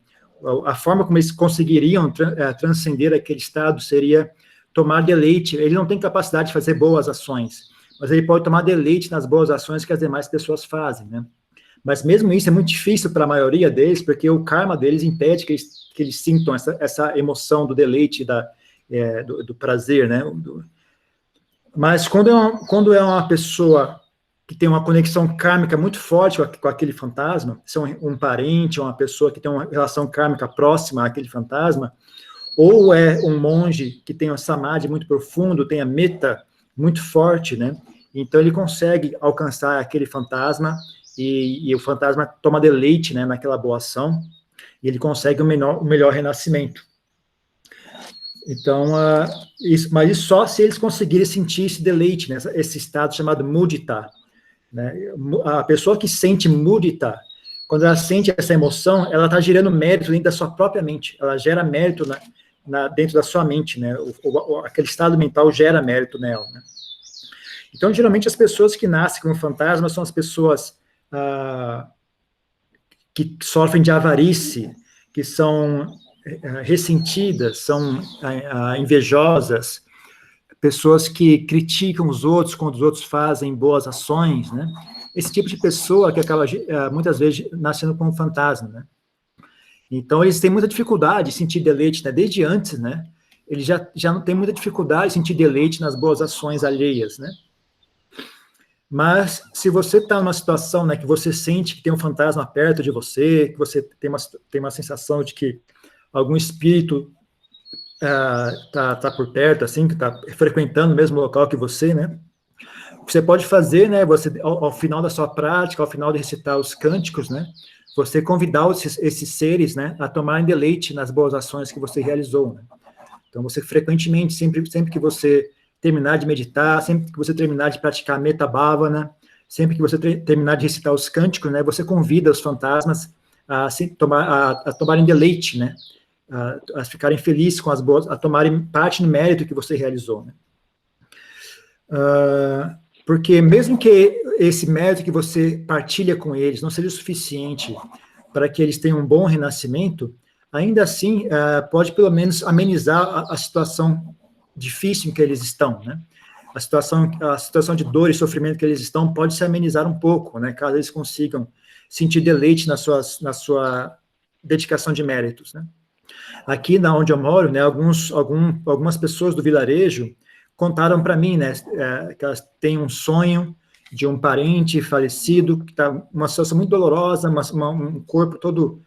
A forma como eles conseguiriam transcender aquele estado seria tomar deleite. Ele não tem capacidade de fazer boas ações, mas ele pode tomar deleite nas boas ações que as demais pessoas fazem, né? Mas mesmo isso é muito difícil para a maioria deles, porque o karma deles impede que eles sintam essa emoção do deleite, do prazer, né? Mas quando é uma pessoa que tem uma conexão kármica muito forte com aquele fantasma, se é um parente, ou uma pessoa que tem uma relação kármica próxima àquele fantasma, ou é um monge que tem um samadhi muito profundo, tem a metta muito forte, né? Então ele consegue alcançar aquele fantasma, e o fantasma toma deleite, né, naquela boa ação, e ele consegue o melhor renascimento. Então, mas isso só se eles conseguirem sentir esse deleite, né, esse estado chamado mudita, né? A pessoa que sente mudita, quando ela sente essa emoção, ela está gerando mérito dentro da sua própria mente, ela gera mérito dentro da sua mente, né? Aquele estado mental gera mérito nela, né? Então, geralmente, as pessoas que nascem como fantasma são as pessoas que sofrem de avarice, que são ressentidas, são invejosas, pessoas que criticam os outros quando os outros fazem boas ações, né? Esse tipo de pessoa que acaba, muitas vezes, nascendo como fantasma, né? Então, eles têm muita dificuldade de sentir deleite, né? Desde antes, né? Eles já não têm muita dificuldade de sentir deleite nas boas ações alheias, né? Mas, se você está numa situação, né, que você sente que tem um fantasma perto de você, que você tem uma sensação de que algum espírito tá por perto, assim, que está frequentando o mesmo local que você, né? O que você pode fazer, né? Você, ao final da sua prática, ao final de recitar os cânticos, né? Você convidar esses seres, né? A tomarem deleite nas boas ações que você realizou, né? Então, você frequentemente, sempre que você terminar de meditar, sempre que você terminar de praticar metabhavana, sempre que você terminar de recitar os cânticos, né? Você convida os fantasmas a tomarem deleite, né? A ficarem felizes com as boas, a tomarem parte no mérito que você realizou, né? Porque mesmo que esse mérito que você partilha com eles não seja o suficiente para que eles tenham um bom renascimento, ainda assim pode pelo menos amenizar a situação difícil em que eles estão, né? A situação de dor e sofrimento que eles estão pode se amenizar um pouco, né? Caso eles consigam sentir deleite na sua dedicação de méritos, né? Aqui na onde eu moro, né, algumas pessoas do vilarejo contaram para mim, né, que elas têm um sonho de um parente falecido, que está uma situação muito dolorosa, um corpo todo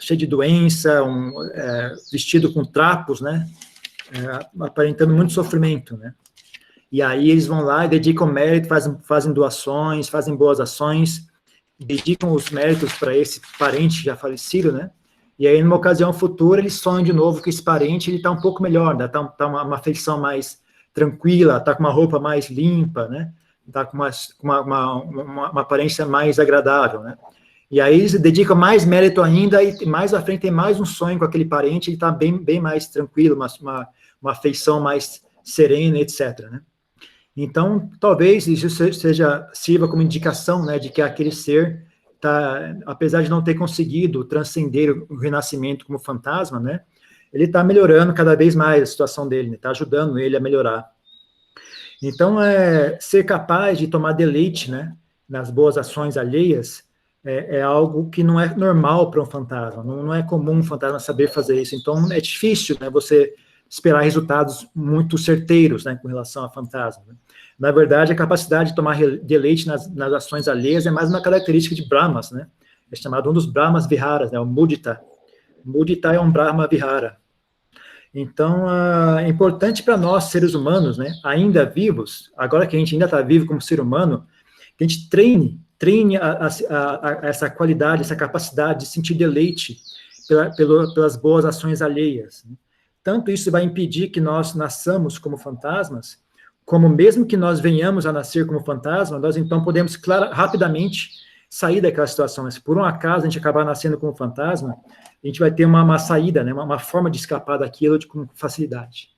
cheio de doença, vestido com trapos, né, aparentando muito sofrimento, né. E aí eles vão lá e dedicam mérito, fazem doações, fazem boas ações, dedicam os méritos para esse parente já falecido, né. E aí, numa ocasião futura, eles sonham de novo que esse parente está um pouco melhor, né? Tá uma feição mais tranquila, está com uma roupa mais limpa, né? Está com uma aparência mais agradável, né? E aí eles dedicam mais mérito ainda, e mais à frente tem mais um sonho com aquele parente, ele está bem mais tranquilo, uma feição mais serena, etc., né? Então, talvez isso sirva como indicação, né, de que aquele ser apesar de não ter conseguido transcender o renascimento como fantasma, né, ele está melhorando cada vez mais a situação dele, está ajudando ele a melhorar. Então, ser capaz de tomar deleite, né, nas boas ações alheias é algo que não é normal para um fantasma, não é comum um fantasma saber fazer isso. Então, é difícil, né, você esperar resultados muito certeiros, né, com relação a fantasma, né? Na verdade, a capacidade de tomar deleite nas ações alheias é mais uma característica de Brahmas, né? É chamado um dos Brahmas Viharas, né? O Mudita. Mudita é um Brahma Vihara. Então, é importante para nós, seres humanos, né, ainda vivos, agora que a gente ainda está vivo como ser humano, que a gente treine essa qualidade, essa capacidade de sentir deleite pelas boas ações alheias. Tanto isso vai impedir que nós nasçamos como fantasmas, como mesmo que nós venhamos a nascer como fantasma, nós então podemos rapidamente sair daquela situação. Se por um acaso a gente acabar nascendo como fantasma, a gente vai ter uma saída, né, uma forma de escapar daquilo com facilidade.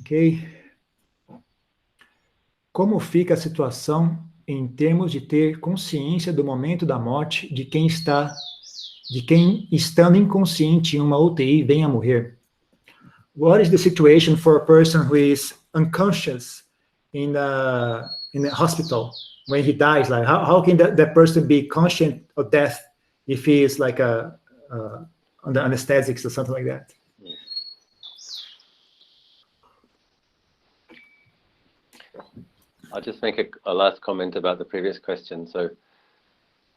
Ok? Como fica a situação em termos de ter consciência do momento da morte de quem estando inconsciente em uma UTI venha a morrer? What is the situation for a person who is unconscious in a hospital when he dies? Like, how can that person be conscient of death if he is like under anesthetics or something like that? I'll just make a last comment about the previous question. So,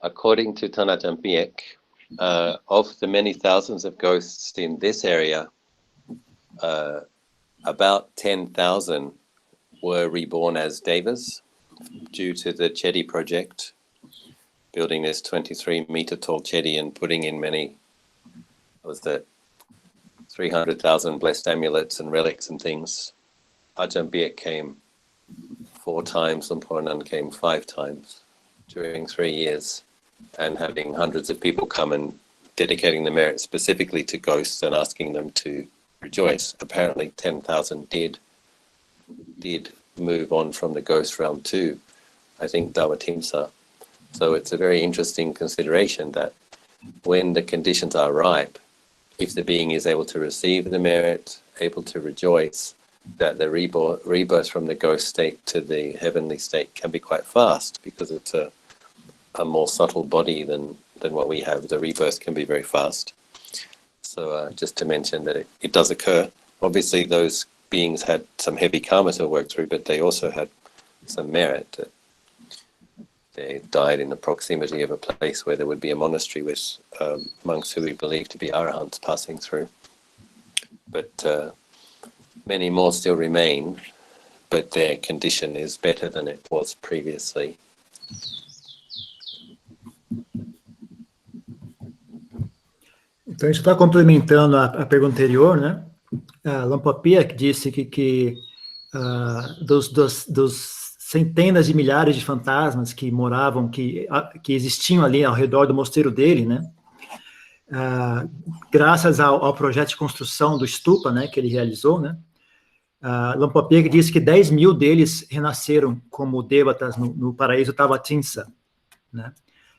according to Tanajam Piek, of the many thousands of ghosts in this area, about 10,000 were reborn as devas due to the Chedi project, building this 23-meter tall Chedi and putting in many, 300,000 blessed amulets and relics and things. Ajahn Biek came 4 times, and Puranan came 5 times during 3 years, and having hundreds of people come and dedicating the merit specifically to ghosts and asking them to rejoice. Apparently 10,000 did move on from the ghost realm to, I think, Davatimsa. So it's a very interesting consideration that when the conditions are ripe, if the being is able to receive the merit, able to rejoice, that the rebirth from the ghost state to the heavenly state can be quite fast, because it's a more subtle body than what we have. The rebirth can be very fast. So just to mention that it does occur. Obviously, those beings had some heavy karma to work through, but they also had some merit. they died in the proximity of a place where there would be a monastery with monks who we believe to be arahants passing through. But many more still remain, but their condition is better than it was previously. Então, isso está complementando a pergunta anterior, né? Lampopiak disse que dos centenas de milhares de fantasmas que moravam, que existiam ali ao redor do mosteiro dele, né? Graças ao projeto de construção do stupa, né, que ele realizou, né? Lampopiak disse que 10 mil deles renasceram como devatas no paraíso Tavatimsa, né?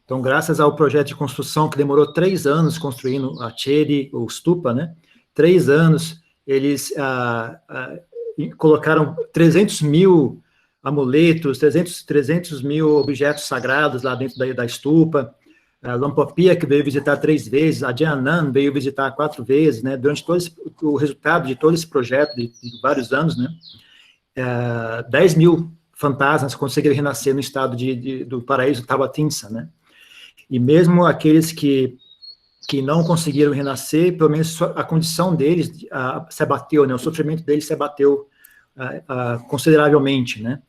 Então, graças ao projeto de construção, que demorou 3 anos construindo a Chedi, o stupa, né? 3 anos, eles colocaram 300 mil amuletos, 300 mil objetos sagrados lá dentro da stupa. Lampopiak veio visitar 3 vezes, a Jayanan veio visitar 4 vezes, né? Durante o resultado de todo esse projeto de vários anos, né? 10 mil fantasmas conseguiram renascer no estado do paraíso Tavatimsa, né? E mesmo aqueles que não conseguiram renascer, pelo menos a condição deles se abateu, né? O sofrimento deles se abateu consideravelmente, né?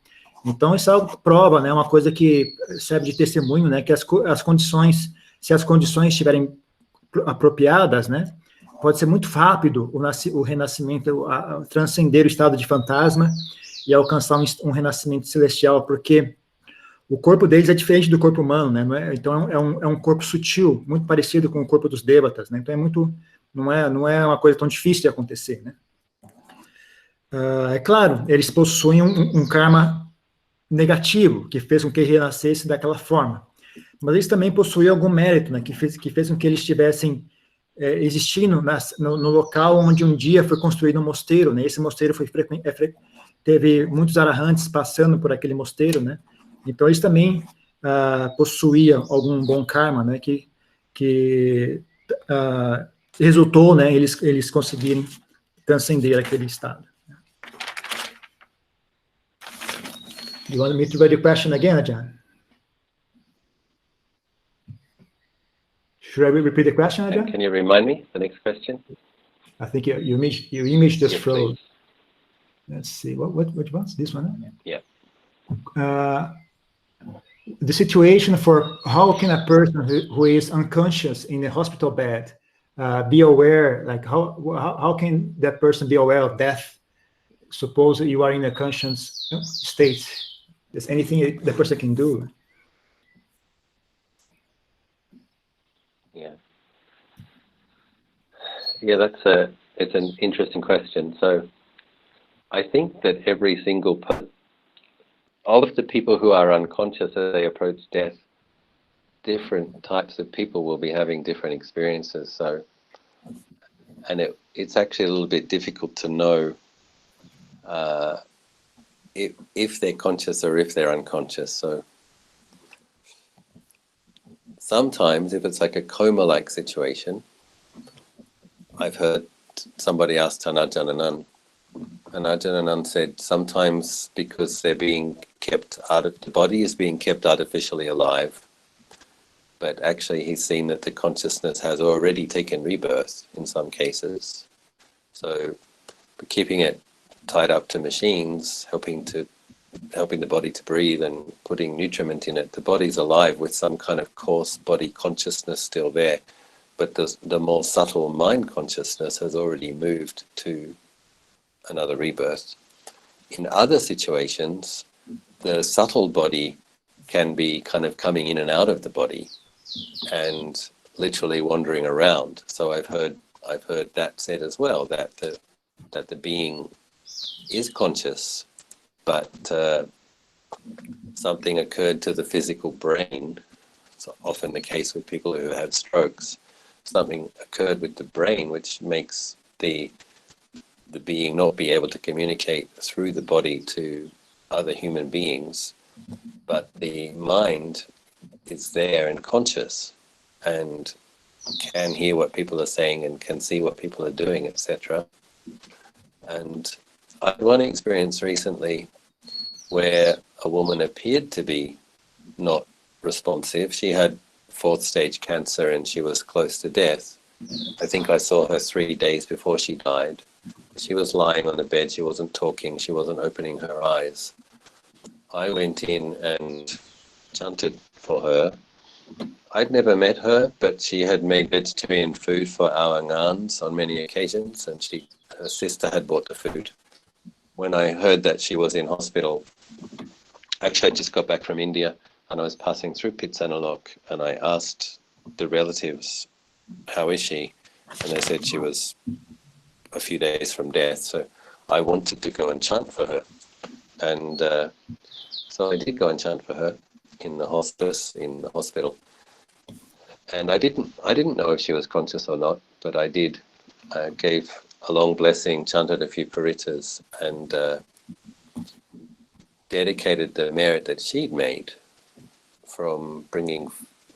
Então, isso é algo que prova, né? Uma coisa que serve de testemunho, né? Que as condições, se as condições estiverem apropriadas, né? Pode ser muito rápido o renascimento, transcender o estado de fantasma e alcançar um renascimento celestial, porque o corpo deles é diferente do corpo humano, né? Então, é um corpo sutil, muito parecido com o corpo dos devatas, né? Então, não é uma coisa tão difícil de acontecer, né? É claro, eles possuem um karma negativo, que fez com que ele renascesse daquela forma. Mas eles também possuíam algum mérito, né? Que fez com que eles estivessem existindo no local onde um dia foi construído um mosteiro, né? Esse mosteiro teve muitos arahantes passando por aquele mosteiro, né? Então, eles também possuíam algum bom karma, né, que resultou, né, eles conseguirem transcender aquele estado. You want me to read the question again, Ajahn? Should I repeat the question, Ajahn? Can you remind me the next question? I think your image just Yes, froze. please. Let's see, which one's this one? Yeah. The situation for how can a person who is unconscious in a hospital bed be aware, like how can that person be aware of death? Suppose you are in a conscious state. Is anything the person can do? Yeah, it's an interesting question. So I think that every single all of the people who are unconscious as they approach death, different types of people will be having different experiences. So, and it's actually a little bit difficult to know if they're conscious or if they're unconscious. So sometimes if it's like a coma-like situation, I've heard somebody ask Tanajananand, and Ajahn said sometimes because they're being kept the body is being kept artificially alive, but actually he's seen that the consciousness has already taken rebirth in some cases. So keeping it tied up to machines, helping the body to breathe and putting nutriment in it, the body's alive with some kind of coarse body consciousness still there, but the more subtle mind consciousness has already moved to another rebirth. In other situations, the subtle body can be kind of coming in and out of the body and literally wandering around. So I've heard that said as well, that the being is conscious, but something occurred to the physical brain. It's often the case with people who have strokes. Something occurred with the brain which makes the being not be able to communicate through the body to other human beings, but the mind is there and conscious and can hear what people are saying and can see what people are doing, etc. And I had one experience recently where a woman appeared to be not responsive. She had 4th stage cancer and she was close to death. I think I saw her 3 days before she died. She was lying on the bed. She wasn't talking. She wasn't opening her eyes. I went in and chanted for her. I'd never met her, but she had made vegetarian food for our ngans on many occasions, and her sister had bought the food. When I heard that she was in hospital, actually I just got back from India, and I was passing through Pitsanalok, and I asked the relatives, how is she? And they said she was a few days from death, so I wanted to go and chant for her. And so I did go and chant for her in the hospice, in the hospital. And I didn't know if she was conscious or not, but I did. I gave a long blessing, chanted a few paritas, and dedicated the merit that she'd made from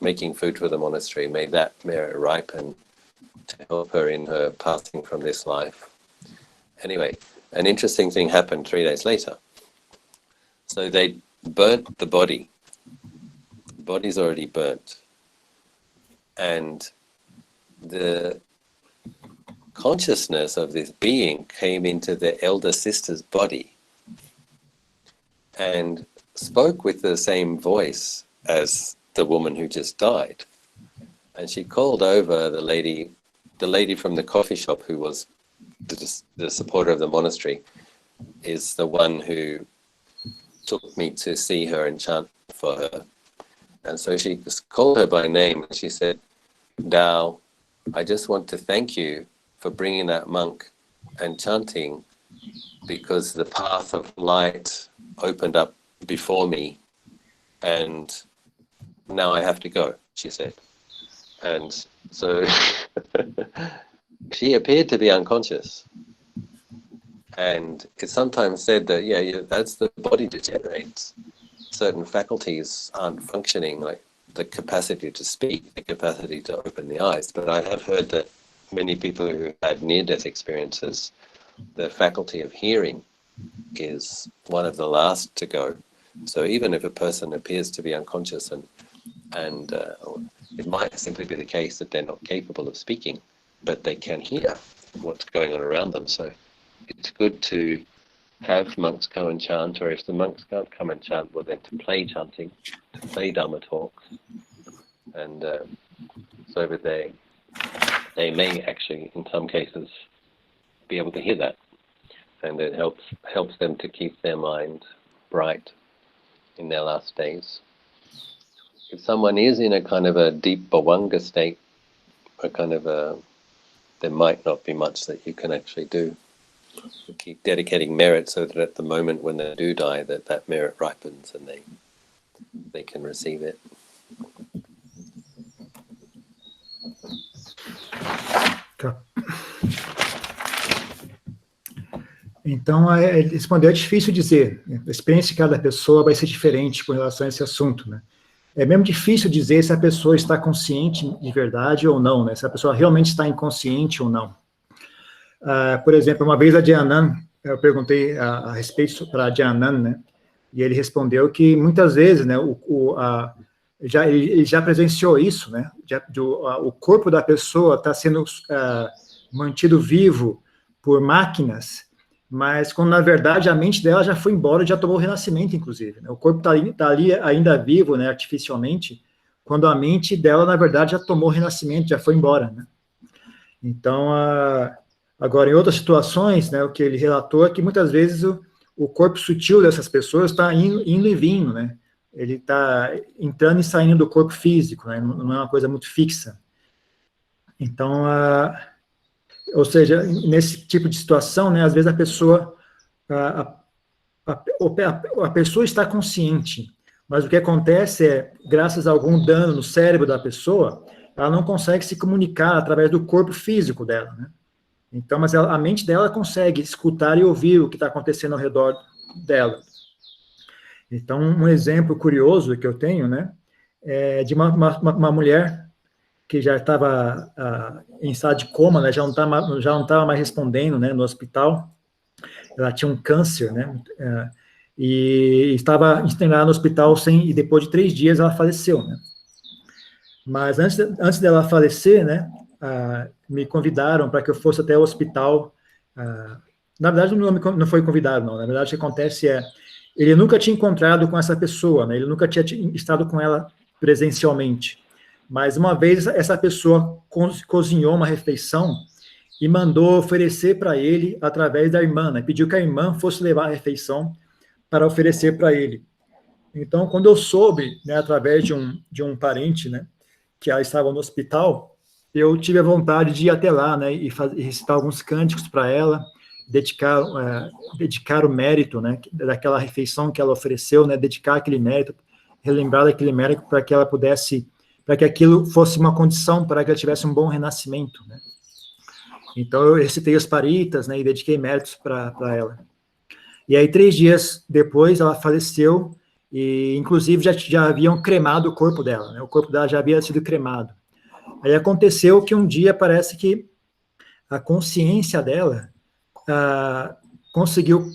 making food for the monastery, made that merit ripen to help her in her passing from this life. Anyway, an interesting thing happened 3 days later. So they burnt the body. The body's already burnt. And the consciousness of this being came into the elder sister's body and spoke with the same voice as the woman who just died. And she called over the lady from the coffee shop who was the supporter of the monastery, is the one who took me to see her and chant for her. And so she just called her by name and she said, Dao, I just want to thank you for bringing that monk and chanting, because the path of light opened up before me and now I have to go, she said. And so she appeared to be unconscious. And it's sometimes said that, as the body degenerates, certain faculties aren't functioning, like the capacity to speak, the capacity to open the eyes. But I have heard that many people who had near-death experiences, the faculty of hearing is one of the last to go. So even if a person appears to be unconscious and it might simply be the case that they're not capable of speaking, but they can hear what's going on around them. So it's good to have monks come and chant, or if the monks can't come and chant, well then to play chanting, to play Dhamma talks, and so that they may actually, in some cases, be able to hear that, and it helps them to keep their mind bright in their last days. If someone is in a kind of a deep bhavanga state, there might not be much that you can actually do. You keep dedicating merit so that at the moment when they do die, that merit ripens and they can receive it. Tá. Então, ele respondeu, é difícil dizer. A experiência de cada pessoa vai ser diferente com relação a esse assunto, né? É mesmo difícil dizer se a pessoa está consciente de verdade ou não, né? Se a pessoa realmente está inconsciente ou não. Por exemplo, uma vez a Dhyanan, eu perguntei a respeito para a Dhyanan, né? E ele respondeu que muitas vezes, né, ele já presenciou isso, né? O corpo da pessoa está sendo mantido vivo por máquinas, mas quando na verdade a mente dela já foi embora e já tomou o renascimento, inclusive, né? O corpo tá ali ainda vivo, né, artificialmente, quando a mente dela na verdade já tomou o renascimento, já foi embora, né? Então, agora em outras situações, né, o que ele relatou é que muitas vezes o corpo sutil dessas pessoas está indo e vindo, né? Ele está entrando e saindo do corpo físico, né? Não é uma coisa muito fixa. Então, ou seja, nesse tipo de situação, né, às vezes a pessoa está consciente, mas o que acontece é, graças a algum dano no cérebro da pessoa, ela não consegue se comunicar através do corpo físico dela, né? Então, mas a mente dela consegue escutar e ouvir o que está acontecendo ao redor dela. Então, um exemplo curioso que eu tenho, né, é de uma mulher que já estava em estado de coma, né, já não estava mais respondendo, né, no hospital. Ela tinha um câncer, né, e estava internada no hospital e depois de 3 dias ela faleceu, né? Mas antes dela falecer, né, me convidaram para que eu fosse até o hospital. Na verdade, não foi convidado, não. Na verdade, o que acontece ele nunca tinha encontrado com essa pessoa, né? Ele nunca tinha estado com ela presencialmente. Mas uma vez essa pessoa cozinhou uma refeição e mandou oferecer para ele através da irmã, né? Pediu que a irmã fosse levar a refeição para oferecer para ele. Então, quando eu soube, né, através de um parente, né, que ela estava no hospital, eu tive a vontade de ir até lá, né, e recitar alguns cânticos para ela, dedicar o mérito, né, daquela refeição que ela ofereceu, né, dedicar aquele mérito, relembrar daquele mérito para que ela pudesse, para que aquilo fosse uma condição para que ela tivesse um bom renascimento, né. Então eu recitei as paritas, né, e dediquei méritos para ela. E aí 3 dias depois ela faleceu, e inclusive já haviam cremado o corpo dela, né? O corpo dela já havia sido cremado. Aí aconteceu que um dia parece que a consciência dela conseguiu,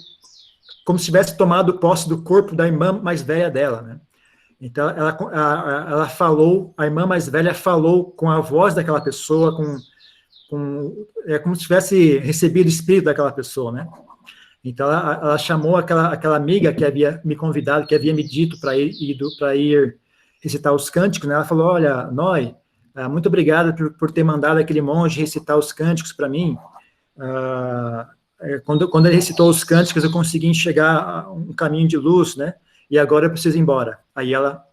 como se tivesse tomado posse do corpo da irmã mais velha dela, né? Então ela falou, a irmã mais velha falou com a voz daquela pessoa, como se tivesse recebido o espírito daquela pessoa, né? Então, ela chamou aquela amiga que havia me convidado, que havia me dito para ir recitar os cânticos, né? Ela falou, olha, Noi, muito obrigada por ter mandado aquele monge recitar os cânticos para mim. Quando ele recitou os cânticos, eu consegui enxergar um caminho de luz, né? E agora eu preciso ir embora. Aí ela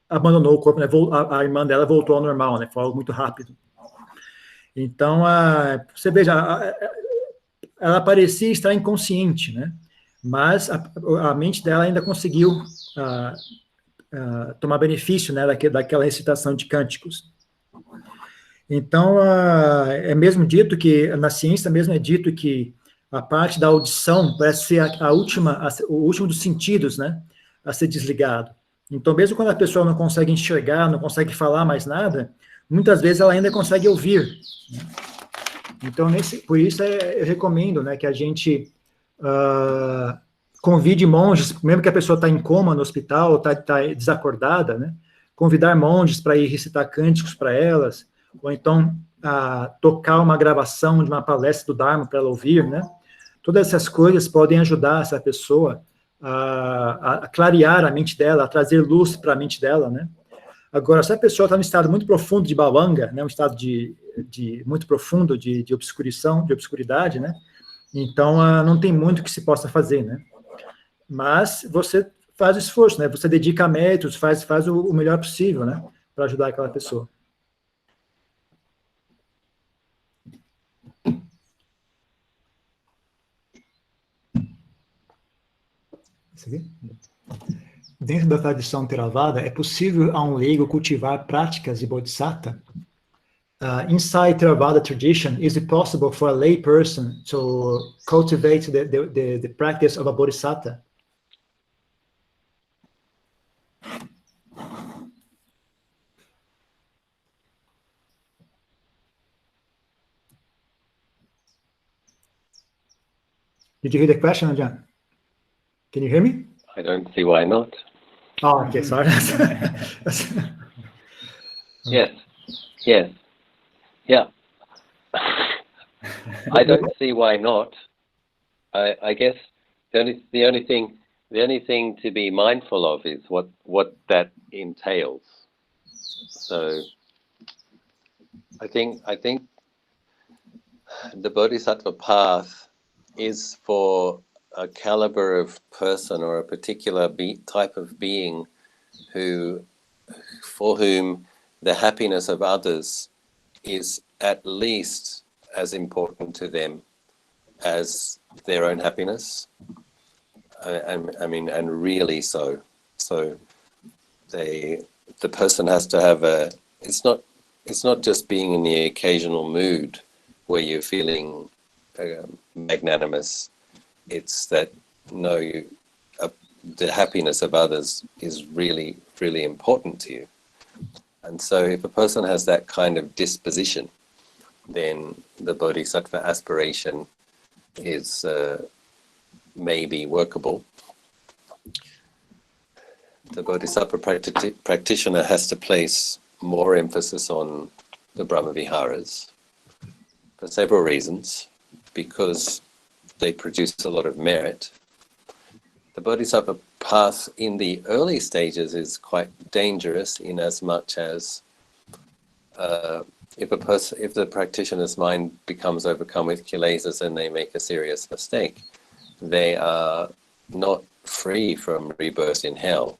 abandonou o corpo, né? A irmã dela voltou ao normal, né? Foi algo muito rápido. Então, você veja, ela parecia estar inconsciente, né? Mas a mente dela ainda conseguiu tomar benefício, né, daquela recitação de cânticos. Então, é mesmo dito que, na ciência mesmo é dito que a parte da audição parece ser o último dos sentidos, né, a ser desligado. Então, mesmo quando a pessoa não consegue enxergar, não consegue falar mais nada, muitas vezes ela ainda consegue ouvir, né? Então, por isso eu recomendo, né, que a gente convide monges, mesmo que a pessoa está em coma no hospital, está desacordada, né, convidar monges para ir recitar cânticos para elas, ou então tocar uma gravação de uma palestra do Dharma para ela ouvir, né. Todas essas coisas podem ajudar essa pessoa a clarear a mente dela, a trazer luz para a mente dela, né. Agora, se a pessoa está num estado muito profundo de bhavanga, né, um estado muito profundo de obscuridade, né, então não tem muito que se possa fazer, né. Mas você faz o esforço, né, você dedica méritos, faz o melhor possível, né, para ajudar aquela pessoa. Isso aqui? Dentro da tradição Theravada, é possível a um leigo cultivar práticas de Bodhisattva? Inside Theravada tradition, is it possible for a lay person to cultivate the practice of a Bodhisattva? Did you hear the question, Ajahn? Can you hear me? I don't see why not. Oh, okay, sorry. Yes. Yeah. I don't see why not. I guess the only thing to be mindful of is what that entails. So I think the Bodhisattva path is for a caliber of person or a particular type of being for whom the happiness of others is at least as important to them as their own happiness. I mean, and really so. So the person has to have it's not just being in the occasional mood where you're feeling magnanimous. It's that the happiness of others is really, really important to you. And so if a person has that kind of disposition, then the Bodhisattva aspiration is maybe workable. the Bodhisattva practitioner has to place more emphasis on the Brahmaviharas for several reasons, because they produce a lot of merit. The Bodhisattva path in the early stages is quite dangerous in as much as if the practitioner's mind becomes overcome with kilesas and they make a serious mistake, they are not free from rebirth in hell.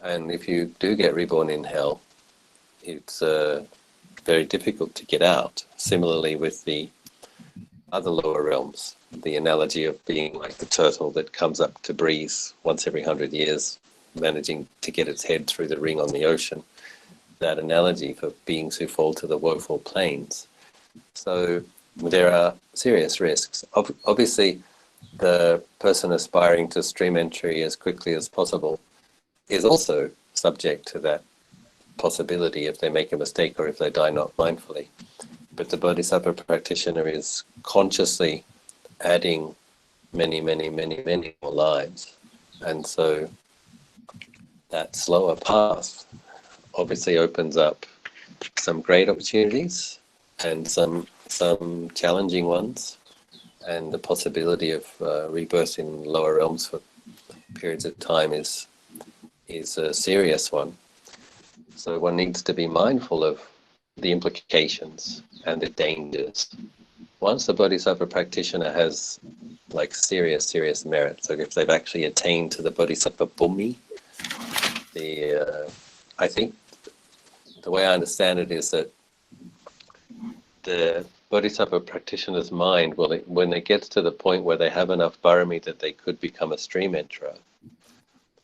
And if you do get reborn in hell, it's very difficult to get out. Similarly with the other lower realms, the analogy of being like the turtle that comes up to breathe once every 100 years, managing to get its head through the ring on the ocean, that analogy for beings who fall to the woeful plains. So there are serious risks. Obviously, the person aspiring to stream entry as quickly as possible is also subject to that possibility if they make a mistake or if they die not mindfully. But the Bodhisattva practitioner is consciously adding many, many, many, many more lives. And so that slower path obviously opens up some great opportunities and some challenging ones, and the possibility of rebirth in lower realms for periods of time is a serious one. So one needs to be mindful of the implications and the dangers. Once the Bodhisattva practitioner has like serious merit, so if they've actually attained to the Bodhisattva Bhumi, I think the way I understand it is that the Bodhisattva practitioner's mind, when it gets to the point where they have enough barami that they could become a stream enterer,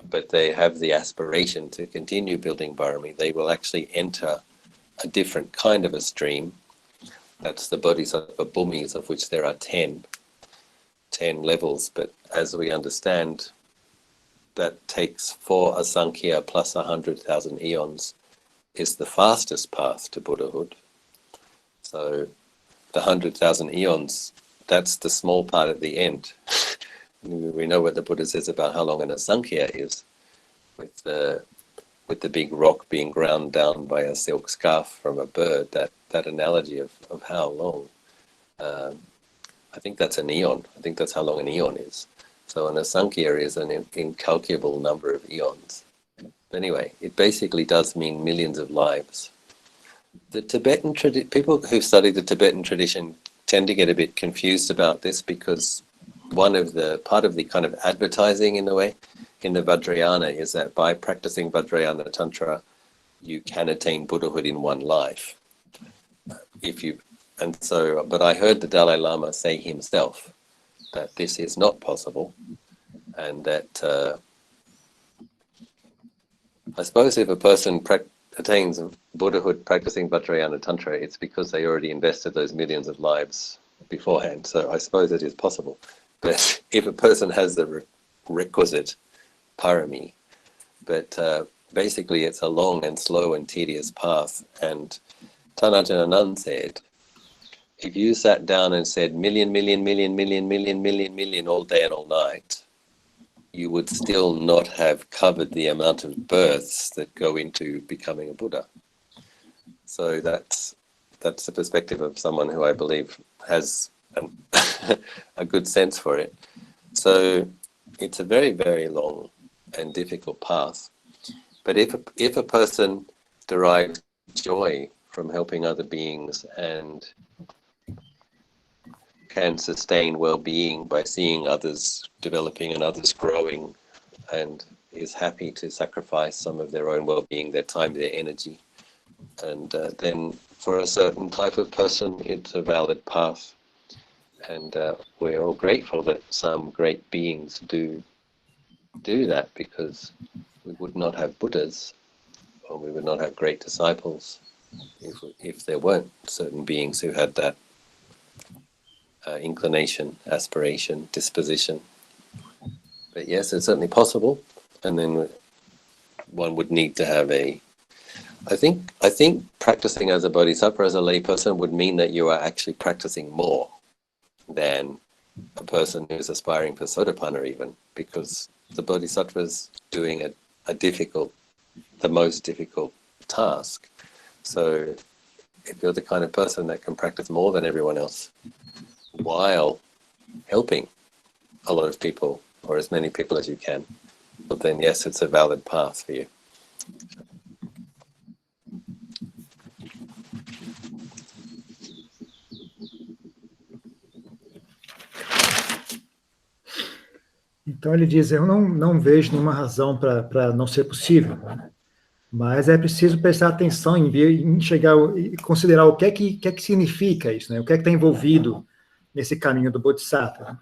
but they have the aspiration to continue building barami, they will actually enter a different kind of a stream. That's the Bodhisattva Bhumis, of which there are 10 levels. But as we understand, that takes 4 asankhya plus 100,000 eons is the fastest path to Buddhahood. So the 100,000 eons, that's the small part at the end. We know what the Buddha says about how long an asankhya is, with the big rock being ground down by a silk scarf from a bird, that analogy of how long. I think that's an eon. I think that's how long an eon is. So an asankhya is an incalculable number of eons. Anyway, it basically does mean millions of lives. The Tibetan people who study the Tibetan tradition tend to get a bit confused about this, because part of the kind of advertising in a way in the Vajrayana is that by practicing Vajrayana Tantra, you can attain Buddhahood in one life. But I heard the Dalai Lama say himself that this is not possible, and that I suppose if a person attains Buddhahood practicing Vajrayana Tantra, it's because they already invested those millions of lives beforehand. So I suppose it is possible. But if a person has the requisite parami, but basically it's a long and slow and tedious path. And Tanajan Anand said, if you sat down and said million all day and all night, you would still not have covered the amount of births that go into becoming a Buddha. So that's the perspective of someone who I believe has a good sense for it. So it's a very, very long and difficult path. But if a person derives joy from helping other beings and can sustain well-being by seeing others developing and others growing, and is happy to sacrifice some of their own well-being, their time, their energy, and then for a certain type of person, it's a valid path. And we're all grateful that some great beings do that, because we would not have Buddhas, or we would not have great disciples if there weren't certain beings who had that inclination, aspiration, disposition. But yes, it's certainly possible. And then one would need to have I think practicing as a bodhisattva, as a lay person, would mean that you are actually practicing more than a person who's aspiring for sotapanna even, because the bodhisattva is doing the most difficult task. So if you're the kind of person that can practice more than everyone else while helping a lot of people, or as many people as you can, well, then yes, it's a valid path for you. Então ele diz, eu não vejo nenhuma razão para não ser possível, né? Mas é preciso prestar atenção em chegar e considerar o que é que significa isso, né? O que é que está envolvido nesse caminho do Bodhisattva.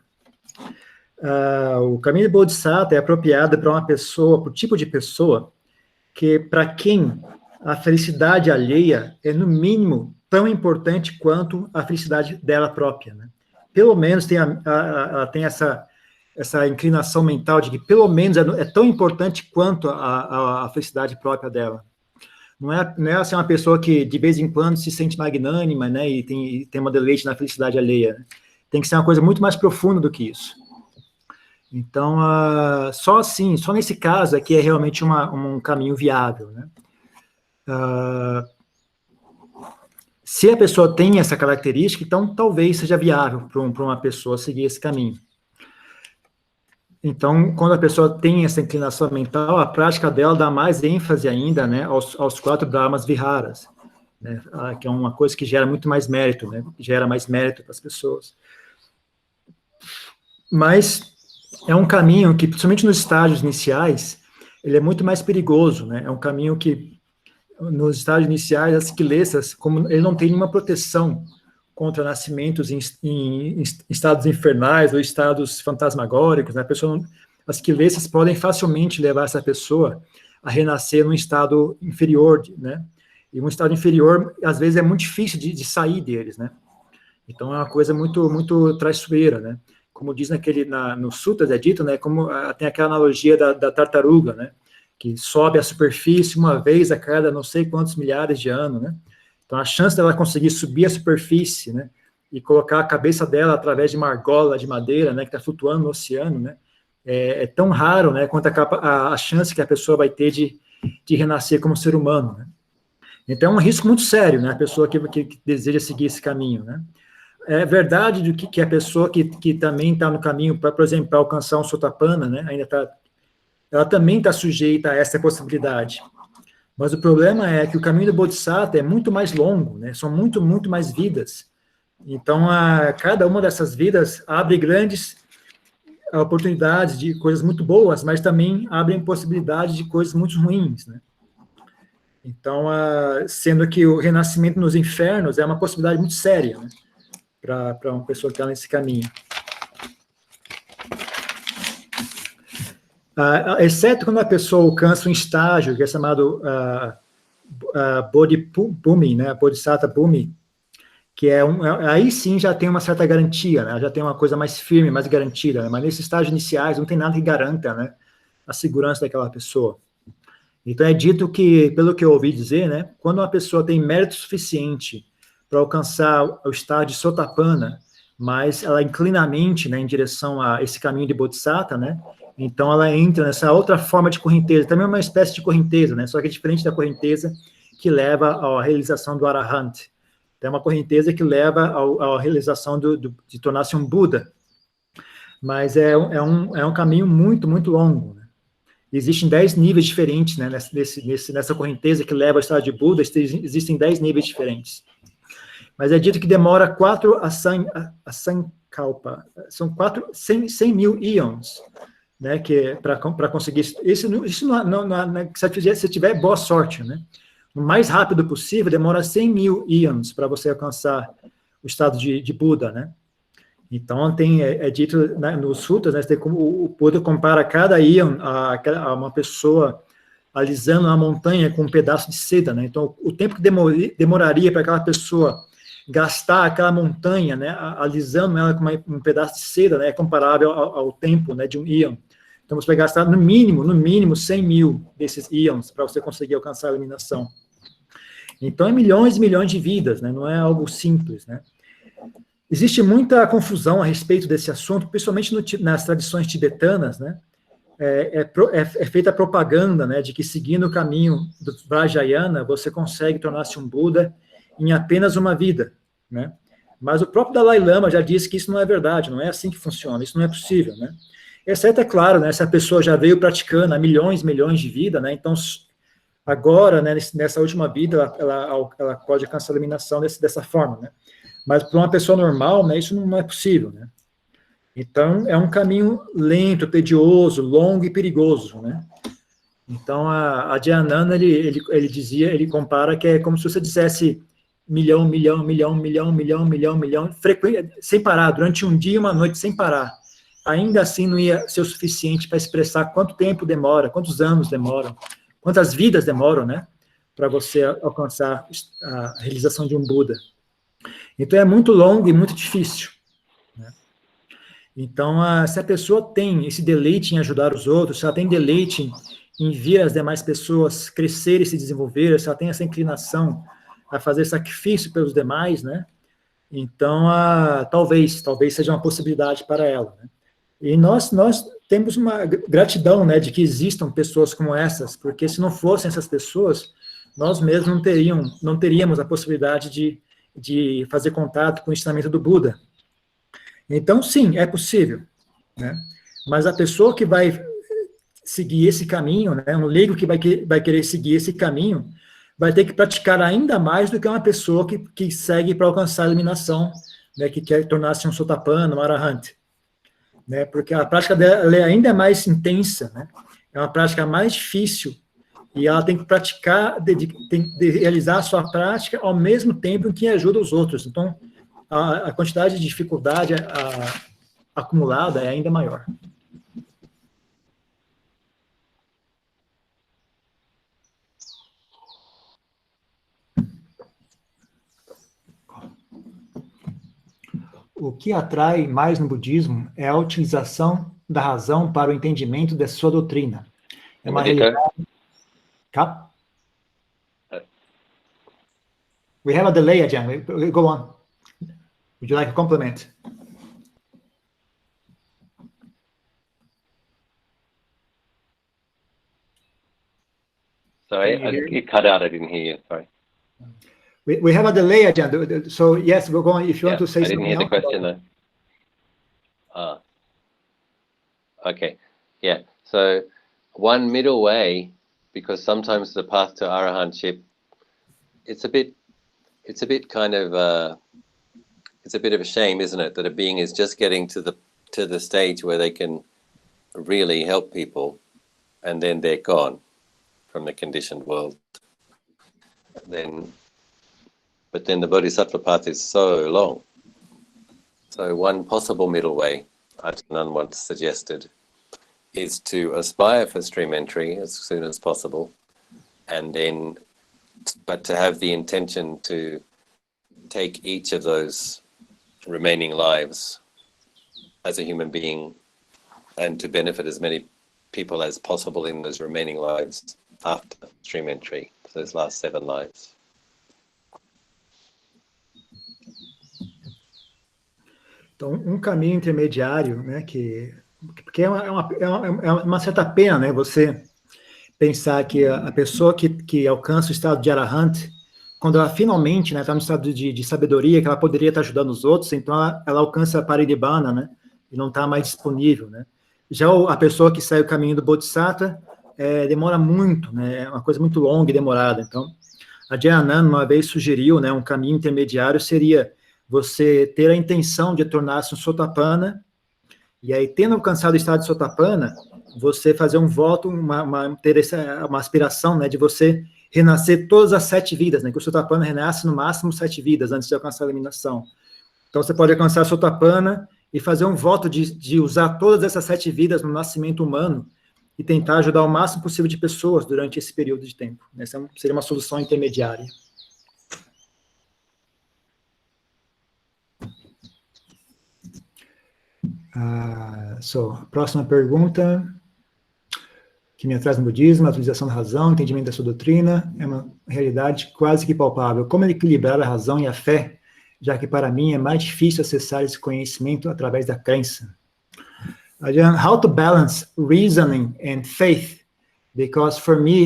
O caminho do Bodhisattva é apropriado para uma pessoa, para o tipo de pessoa que, para quem a felicidade alheia é, no mínimo, tão importante quanto a felicidade dela própria, né? Pelo menos ela tem essa inclinação mental de que pelo menos é tão importante quanto a felicidade própria dela. Não é assim uma pessoa que de vez em quando se sente magnânima, né, e tem uma deleite na felicidade alheia. Tem que ser uma coisa muito mais profunda do que isso. Então, só nesse caso aqui é realmente um caminho viável, né? Se a pessoa tem essa característica, então talvez seja viável para uma pessoa seguir esse caminho. Então, quando a pessoa tem essa inclinação mental, a prática dela dá mais ênfase ainda, né, aos 4 Brahmas Viharas, né, que é uma coisa que gera muito mais mérito, né, gera mais mérito para as pessoas. Mas é um caminho que, principalmente nos estágios iniciais, ele é muito mais perigoso, né, é um caminho que, nos estágios iniciais, as kilesas, como ele não tem nenhuma proteção contra nascimentos em estados infernais ou estados fantasmagóricos, né? As kilesas podem facilmente levar essa pessoa a renascer num estado inferior, né? E um estado inferior, às vezes, é muito difícil de sair deles, né? Então, é uma coisa muito, muito traiçoeira, né? Como diz no Sutras, é dito, né? Tem aquela analogia da tartaruga, né? Que sobe à superfície uma vez a cada não sei quantos milhares de anos, né? Então, a chance dela conseguir subir a superfície, né, e colocar a cabeça dela através de uma argola de madeira, né, que está flutuando no oceano, né, é tão raro, né, quanto a chance que a pessoa vai ter de renascer como ser humano, né. Então, é um risco muito sério, né, a pessoa que deseja seguir esse caminho, né. É verdade que a pessoa que também está no caminho, por exemplo, para alcançar um Sotapanna, né, ela também está sujeita a essa possibilidade. Mas o problema é que o caminho do Bodhisattva é muito mais longo, né? São muito, muito mais vidas. Então, cada uma dessas vidas abre grandes oportunidades de coisas muito boas, mas também abrem possibilidades de coisas muito ruins, né? Então, sendo que o renascimento nos infernos é uma possibilidade muito séria, né? Para uma pessoa que está nesse caminho. Exceto quando a pessoa alcança um estágio que é chamado Bodhibhumi, né, Bodhisattva Bhumi, que aí sim já tem uma certa garantia, né, já tem uma coisa mais firme, mais garantida, né, mas nesses estágios iniciais não tem nada que garanta, né, a segurança daquela pessoa. Então é dito que, pelo que eu ouvi dizer, né, quando uma pessoa tem mérito suficiente para alcançar o estágio de Sotapanna, mas ela inclina a mente, né, em direção a esse caminho de Bodhisattva, né, então ela entra nessa outra forma de correnteza, também é uma espécie de correnteza, né, só que é diferente da correnteza que leva à realização do Arahant. Então é uma correnteza que leva à realização de tornar-se um Buda. Mas é um caminho muito, muito longo, né. Existem 10 níveis diferentes, né, nessa correnteza que leva ao estado de Buda, existem 10 níveis diferentes. Mas é dito que demora 4 Asankalpa, são 100 mil íons, né, que para conseguir isso não, se tiver boa sorte, né, o mais rápido possível demora 100 mil íons para você alcançar o estado de Buda, né. Então é dito, né, nos sutras, né, o Buda compara cada íon a uma pessoa alisando uma montanha com um pedaço de seda, né. Então o tempo que demoraria para aquela pessoa gastar aquela montanha, né, alisando ela com um pedaço de seda, né, é comparável ao tempo, né, de um íon. Então, você vai gastar, no mínimo, 100 mil desses íons para você conseguir alcançar a iluminação. Então, é milhões e milhões de vidas, né, não é algo simples, né. Existe muita confusão a respeito desse assunto, principalmente nas tradições tibetanas, né, é feita a propaganda, né, de que seguindo o caminho do Vajrayana, você consegue tornar-se um Buda em apenas uma vida, né? Mas o próprio Dalai Lama já disse que isso não é verdade, não é assim que funciona, isso não é possível, né? Exceto, é claro, né, se a pessoa já veio praticando há milhões de vida, né, então agora, né, nessa última vida, ela pode alcançar a iluminação dessa forma, né? Mas para uma pessoa normal, né, isso não é possível, né? Então, é um caminho lento, tedioso, longo e perigoso, né? Então, a Dhyananda, ele dizia, ele compara que é como se você dissesse milhão, sem parar, durante um dia e uma noite, sem parar. Ainda assim, não ia ser o suficiente para expressar quanto tempo demora, quantos anos demoram, quantas vidas demoram, né? Para você alcançar a realização de um Buda. Então, é muito longo e muito difícil. Então, se a pessoa tem esse deleite em ajudar os outros, se ela tem deleite em ver as demais pessoas crescer e se desenvolver, se ela tem essa inclinação a fazer sacrifício pelos demais, né? Então, talvez seja uma possibilidade para ela, né? E nós temos uma gratidão, né, de que existam pessoas como essas, porque se não fossem essas pessoas, nós mesmos não teríamos a possibilidade de fazer contato com o ensinamento do Buda. Então, sim, é possível, né? Mas a pessoa que vai seguir esse caminho, né, um leigo que vai querer seguir esse caminho, vai ter que praticar ainda mais do que uma pessoa que segue para alcançar a iluminação, né, que quer tornar-se um Sotapanna, um Arahant, né? Porque a prática dela é ainda mais intensa, né? É uma prática mais difícil, e ela tem que praticar, tem que realizar a sua prática ao mesmo tempo que ajuda os outros. Então, a quantidade de dificuldade acumulada é ainda maior. O que atrai mais no budismo é a utilização da razão para o entendimento de sua doutrina. É uma realidade... We have a delay, Ajahn. Go on. Would you like a compliment? Sorry, you cut out. I didn't hear you. Sorry. We have a delay, Ajahn. So, yes, go on. If you want to say something. I didn't hear the question, though. Okay. Yeah. So, one middle way, because sometimes the path to arahantship, it's a bit kind of... it's a bit of a shame, isn't it, that a being is just getting to the stage where they can really help people, and then they're gone from the conditioned world. But then the bodhisattva path is so long. So one possible middle way, Ajahn once suggested, is to aspire for stream entry as soon as possible, but to have the intention to take each of those remaining lives as a human being, and to benefit as many people as possible in those remaining lives after stream entry, those last 7 lives. Então, um caminho intermediário, né, porque é uma certa pena, né, você pensar que a pessoa que alcança o estado de Arahant, quando ela finalmente está no estado de sabedoria, que ela poderia estar ajudando os outros, então ela alcança a Parinibbana, né, e não está mais disponível, né. Já a pessoa que sai o caminho do Bodhisattva demora muito, né, é uma coisa muito longa e demorada. Então, a Dhyananda uma vez sugeriu, né, um caminho intermediário seria você ter a intenção de tornar-se um Sotapanna, e aí, tendo alcançado o estado de Sotapanna, você fazer um voto, ter uma aspiração, né, de você renascer todas as 7 vidas, né, que o Sotapanna renasce no máximo 7 vidas antes de alcançar a iluminação. Então, você pode alcançar a Sotapanna e fazer um voto de usar todas essas 7 vidas no nascimento humano e tentar ajudar o máximo possível de pessoas durante esse período de tempo. Essa seria uma solução intermediária. Próxima pergunta, que me traz no budismo: a utilização da razão, entendimento da sua doutrina, é uma realidade quase que palpável. Como equilibrar a razão e a fé, já que para mim é mais difícil acessar esse conhecimento através da crença? Again, how to balance reasoning and faith, because for me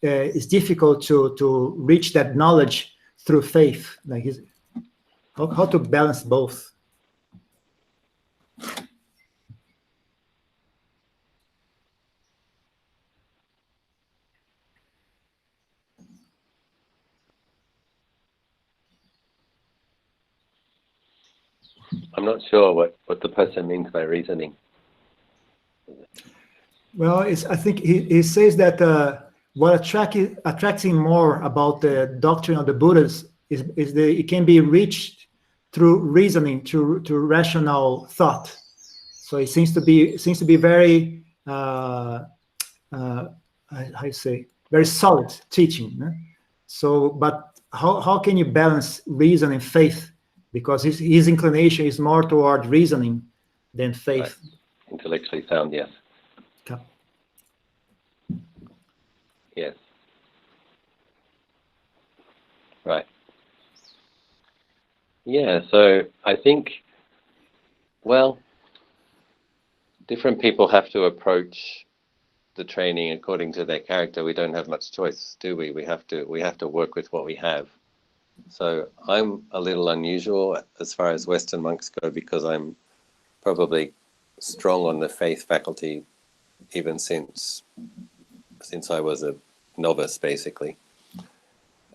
it's difficult to reach that knowledge through faith. Like, how to balance both? I'm not sure what the person means by reasoning. Well, I think he says that what attracts him more about the doctrine of the Buddhas is it can be reached through reasoning, to rational thought. So it seems to be very how you say, very solid teaching. Né? So, but how can you balance reason and faith? Because his inclination is more toward reasoning than faith. Right. Intellectually sound, yes. Okay. Yes. Right. Yeah, so I think, well, different people have to approach the training according to their character. We don't have much choice, do we? We have to work with what we have. So I'm a little unusual as far as Western monks go, because I'm probably strong on the faith faculty even since I was a novice, basically.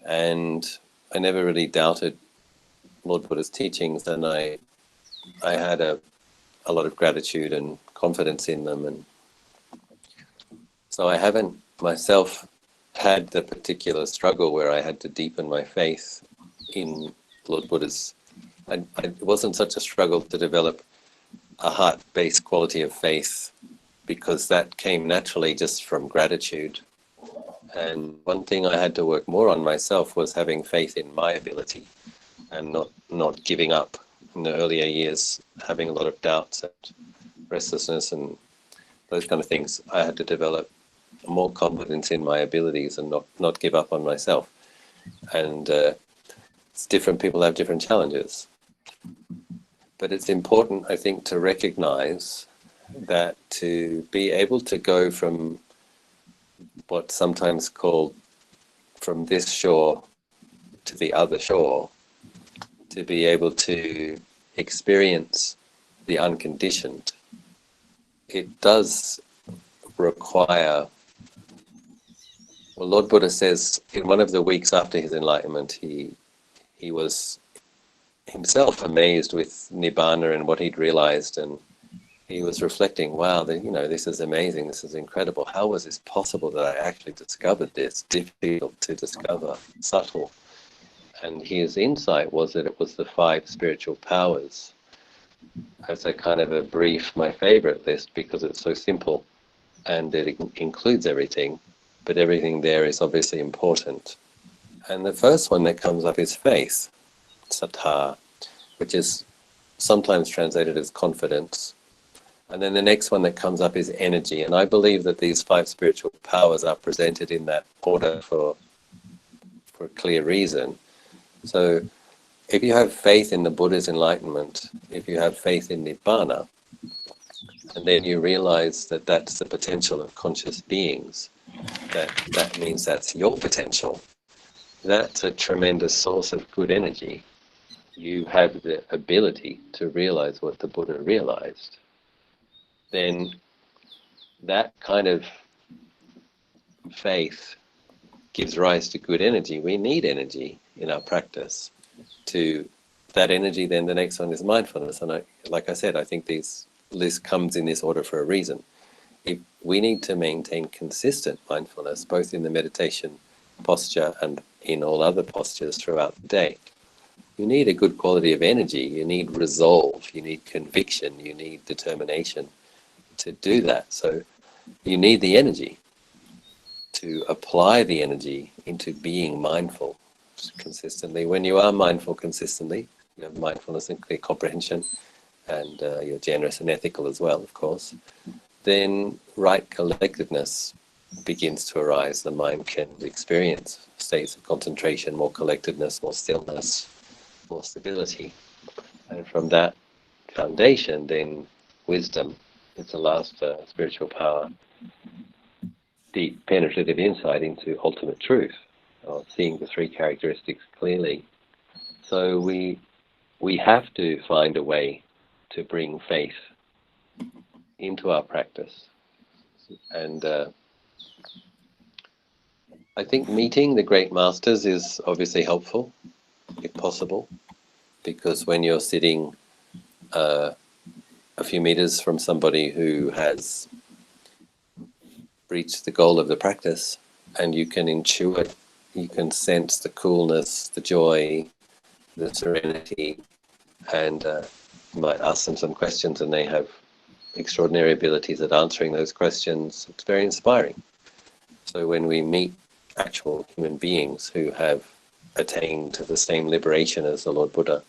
And I never really doubted Lord Buddha's teachings, and I had a lot of gratitude and confidence in them. And so I haven't myself had the particular struggle where I had to deepen my faith in Lord Buddha's. It wasn't such a struggle to develop a heart-based quality of faith, because that came naturally just from gratitude. And one thing I had to work more on myself was having faith in my ability and not giving up. In the earlier years, having a lot of doubts and restlessness and those kind of things, I had to develop more confidence in my abilities and not give up on myself. And it's different people have different challenges. But it's important, I think, to recognize that to be able to go from what's sometimes called from this shore to the other shore, to be able to experience the unconditioned, it does require, well, Lord Buddha says in one of the weeks after his enlightenment, he was himself amazed with Nibbana and what he'd realized, and he was reflecting, wow, this is amazing, this is incredible. How was this possible that I actually discovered this? Difficult to discover, subtle. And his insight was that it was the 5 spiritual powers. As a kind of a brief, my favorite list, because it's so simple and it includes everything, but everything there is obviously important. And the first one that comes up is faith, saddha, which is sometimes translated as confidence. And then the next one that comes up is energy. And I believe that these 5 spiritual powers are presented in that order for a clear reason. So if you have faith in the Buddha's enlightenment, if you have faith in Nibbana, and then you realize that that's the potential of conscious beings, that means that's your potential, that's a tremendous source of good energy. You have the ability to realize what the Buddha realized. Then that kind of faith gives rise to good energy. We need energy in our practice. To that energy, then the next one is mindfulness. And like I said, I think this list comes in this order for a reason. If we need to maintain consistent mindfulness, both in the meditation posture and in all other postures throughout the day, you need a good quality of energy. You need resolve, you need conviction, you need determination to do that. So you need the energy to apply the energy into being mindful consistently. When you are mindful consistently, you have mindfulness and clear comprehension, and you're generous and ethical as well, of course, then right collectedness begins to arise. The mind can experience states of concentration, more collectedness, more stillness, more stability. And from that foundation, then wisdom It's the last spiritual power, deep penetrative insight into ultimate truth, or seeing the three characteristics clearly. So we have to find a way to bring faith into our practice. And I think meeting the great masters is obviously helpful, if possible, because when you're sitting a few meters from somebody who has reached the goal of the practice, and you can intuit, you can sense the coolness, the joy, the serenity, and you might ask them some questions and they have extraordinary abilities at answering those questions. It's very inspiring. So when we meet actual human beings who have attained to the same liberation as the Lord Buddha,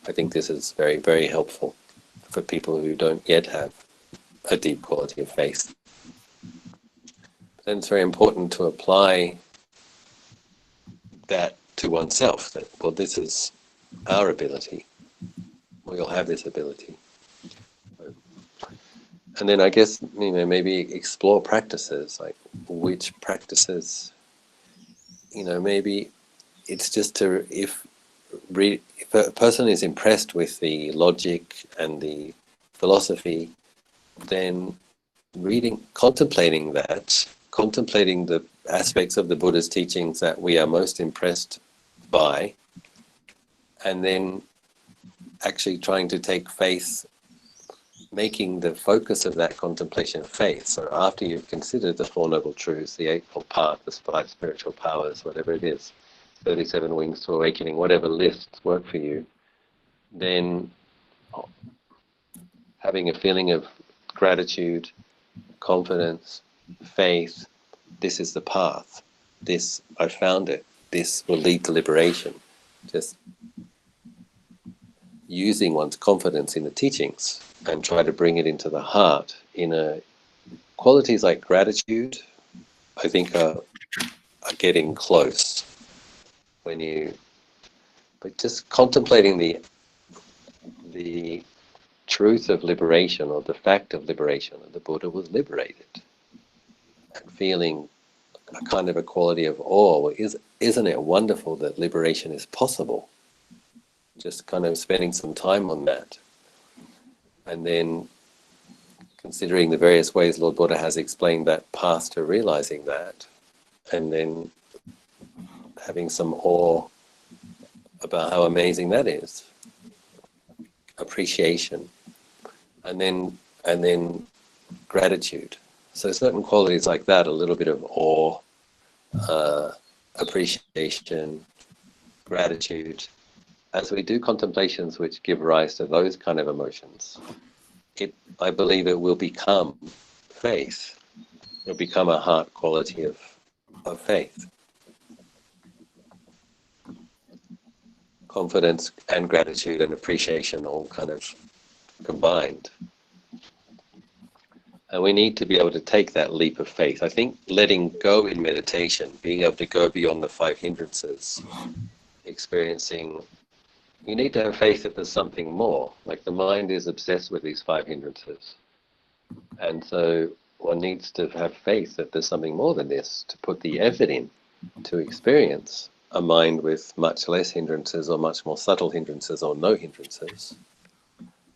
I think this is very, very helpful for people who don't yet have a deep quality of faith. Then it's very important to apply that to oneself, that, well, this is our ability. We all have this ability. And then I guess, maybe explore practices, like which practices, maybe it's just to, if a person is impressed with the logic and the philosophy, then contemplating the aspects of the Buddha's teachings that we are most impressed by, and then actually trying to take faith, making the focus of that contemplation faith. So after you've considered the Four Noble Truths, the Eightfold Path, the 5 spiritual powers, whatever it is, 37 Wings to Awakening, whatever lists work for you, then having a feeling of gratitude, confidence, faith, this is the path, this, I found it, this will lead to liberation. Just using one's confidence in the teachings and try to bring it into the heart qualities like gratitude, I think are getting close but just contemplating the truth of liberation, or the fact of liberation, that the Buddha was liberated, and feeling a kind of a quality of awe. Isn't it wonderful that liberation is possible? Just kind of spending some time on that, and then considering the various ways Lord Buddha has explained that path to realizing that, and then having some awe about how amazing that is, appreciation, and then gratitude. So certain qualities like that, a little bit of awe, appreciation, gratitude. As we do contemplations which give rise to those kind of emotions, I believe it will become faith. It'll become a heart quality of faith. Confidence and gratitude and appreciation all kind of combined. And we need to be able to take that leap of faith. I think letting go in meditation, being able to go beyond the 5 hindrances, experiencing, you need to have faith that there's something more. Like the mind is obsessed with these 5 hindrances. And so one needs to have faith that there's something more than this, to put the effort in to experience a mind with much less hindrances, or much more subtle hindrances, or no hindrances.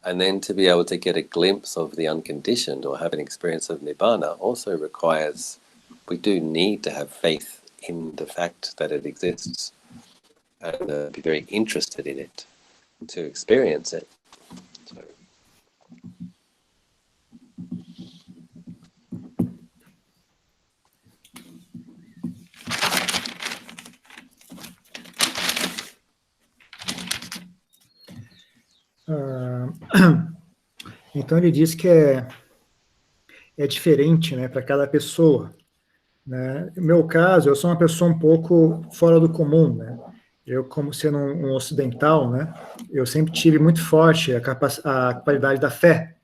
And then to be able to get a glimpse of the unconditioned, or have an experience of Nibbana, also requires, we do need to have faith in the fact that it exists, and be very interested in it to experience it. So. Então ele diz que é diferente, né, para cada pessoa, né? No meu caso, eu sou uma pessoa um pouco fora do comum, né? Eu, como sendo um ocidental, né, eu sempre tive muito forte a qualidade da fé,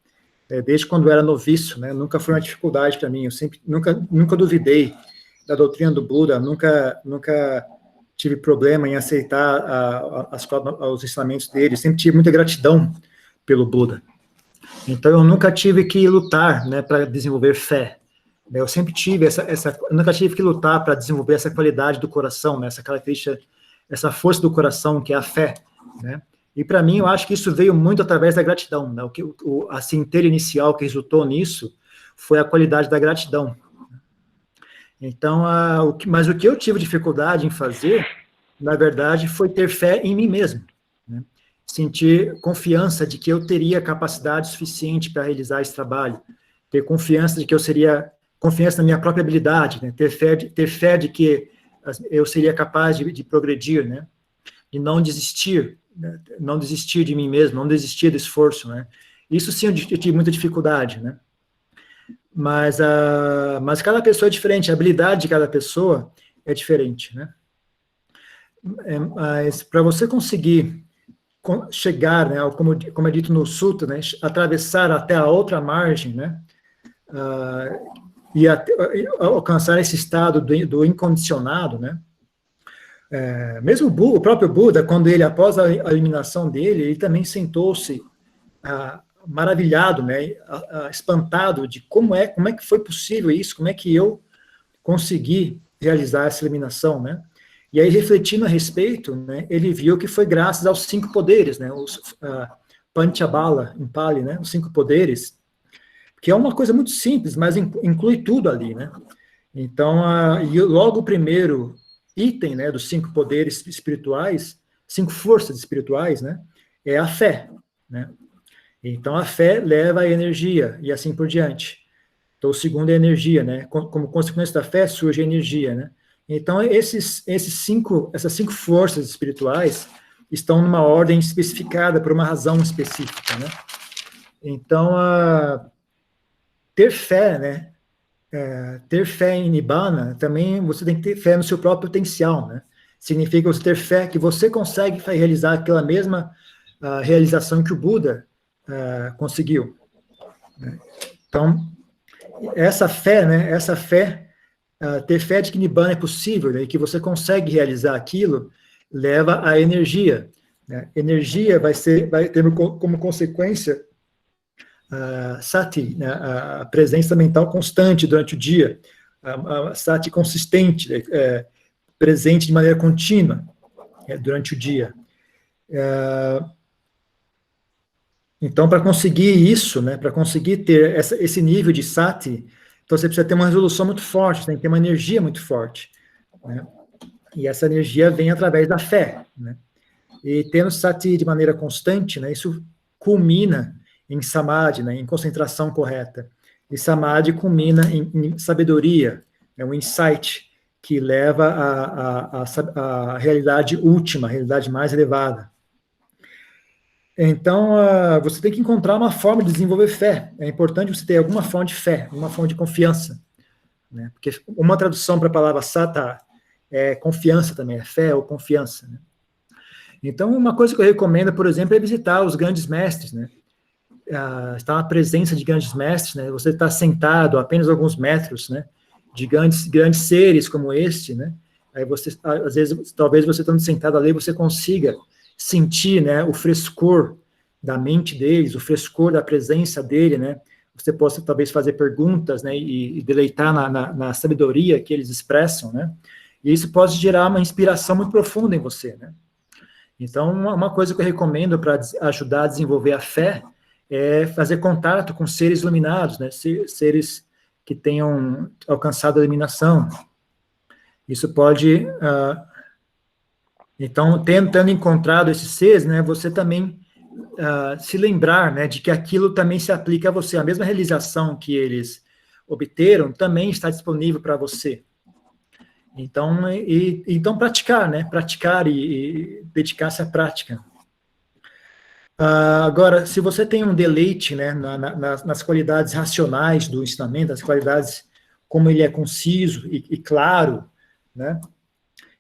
desde quando eu era noviço, né? Nunca foi uma dificuldade para mim. Eu sempre nunca duvidei da doutrina do Buda, nunca tive problema em aceitar os ensinamentos dele. Sempre tive muita gratidão pelo Buda. Então, eu nunca tive que lutar, né, para desenvolver fé. Eu sempre tive eu nunca tive que lutar para desenvolver essa qualidade do coração, né, essa característica, essa força do coração, que é a fé, né? E para mim, eu acho que isso veio muito através da gratidão, né? A centelha inicial que resultou nisso foi a qualidade da gratidão. Então, mas o que eu tive dificuldade em fazer, na verdade, foi ter fé em mim mesmo, né? Sentir confiança de que eu teria capacidade suficiente para realizar esse trabalho, ter confiança de que confiança na minha própria habilidade, né? Ter fé de que eu seria capaz de progredir, né? E não desistir, né? Não desistir de mim mesmo, não desistir do esforço, né? Isso sim eu tive muita dificuldade, né? Mas cada pessoa é diferente, a habilidade de cada pessoa é diferente, né? Mas para você conseguir chegar, né, como é dito no Sutra, né, atravessar até a outra margem, né, e alcançar esse estado do incondicionado, né, mesmo o próprio Buda, quando ele, após a eliminação dele, ele também sentou-se maravilhado, né, espantado de como é que foi possível isso, como é que eu consegui realizar essa eliminação, né? E aí, refletindo a respeito, né, ele viu que foi graças aos 5 poderes, né, os Panchabala, em Pali, né, os 5 poderes, que é uma coisa muito simples, mas inclui tudo ali, né? Então, e logo o primeiro item, né, dos 5 poderes espirituais, 5 forças espirituais, né, é a fé, né? Então, a fé leva a energia, e assim por diante. Então, o segundo é a energia, né? Como consequência da fé, surge a energia, né? Então, essas 5 forças espirituais estão numa ordem especificada por uma razão específica, né? Então, ter fé, né? Ter fé em Nibbana, também você tem que ter fé no seu próprio potencial, né? Significa você ter fé que você consegue realizar aquela mesma realização que o Buda conseguiu, né? Então, essa fé, né? Ter fé de que Nibbana é possível, né, e que você consegue realizar aquilo, leva à energia, né? Energia vai ter como consequência sati, né, a presença mental constante durante o dia, a sati consistente, presente de maneira contínua durante o dia. Então, para conseguir isso, né, para conseguir ter esse nível de sati, então você precisa ter uma resolução muito forte, você tem que ter uma energia muito forte, né? E essa energia vem através da fé, né? E tendo sati de maneira constante, né, isso culmina em samadhi, né, em concentração correta. E samadhi culmina em sabedoria, um insight que leva à realidade última, a realidade mais elevada. Então, você tem que encontrar uma forma de desenvolver fé. É importante você ter alguma forma de fé, uma forma de confiança, né? Porque uma tradução para a palavra sata é confiança também, é fé ou confiança, né? Então, uma coisa que eu recomendo, por exemplo, é visitar os grandes mestres, né? Estar na presença de grandes mestres, né? Você está sentado a apenas alguns metros, né, de grandes seres como este, né? Aí você, às vezes, talvez você estando sentado ali, você consiga sentir, né, o frescor da mente deles, o frescor da presença dele, né? Você possa talvez fazer perguntas, né, e deleitar na sabedoria que eles expressam, né? E isso pode gerar uma inspiração muito profunda em você, né? Então, uma coisa que eu recomendo para ajudar a desenvolver a fé é fazer contato com seres iluminados, né? Seres que tenham alcançado a iluminação. Isso pode... Então, tendo encontrado esses seres, né, você também se lembrar, né, de que aquilo também se aplica a você. A mesma realização que eles obteram também está disponível para você. Então praticar, né? Praticar e dedicar-se à prática. Agora, se você tem um deleite, né, nas qualidades racionais do ensinamento, as qualidades como ele é conciso e claro, né?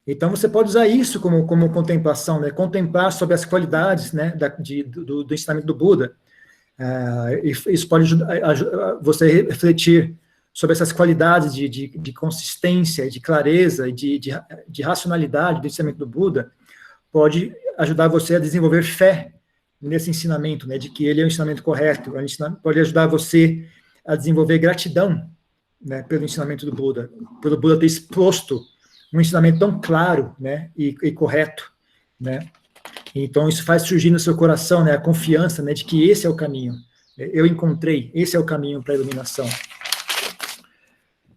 Então, você pode usar isso como contemplação, né? Contemplar sobre as qualidades, né, do ensinamento do Buda. Isso pode ajudar você refletir sobre essas qualidades de consistência, de clareza, de racionalidade do ensinamento do Buda, pode ajudar você a desenvolver fé nesse ensinamento, né, de que ele é um ensinamento correto, pode ajudar você a desenvolver gratidão, né, pelo ensinamento do Buda, pelo Buda ter exposto um ensinamento tão claro, né, e correto, né. Então isso faz surgir no seu coração, né, a confiança, né, de que esse é o caminho. Eu encontrei, esse é o caminho para a iluminação.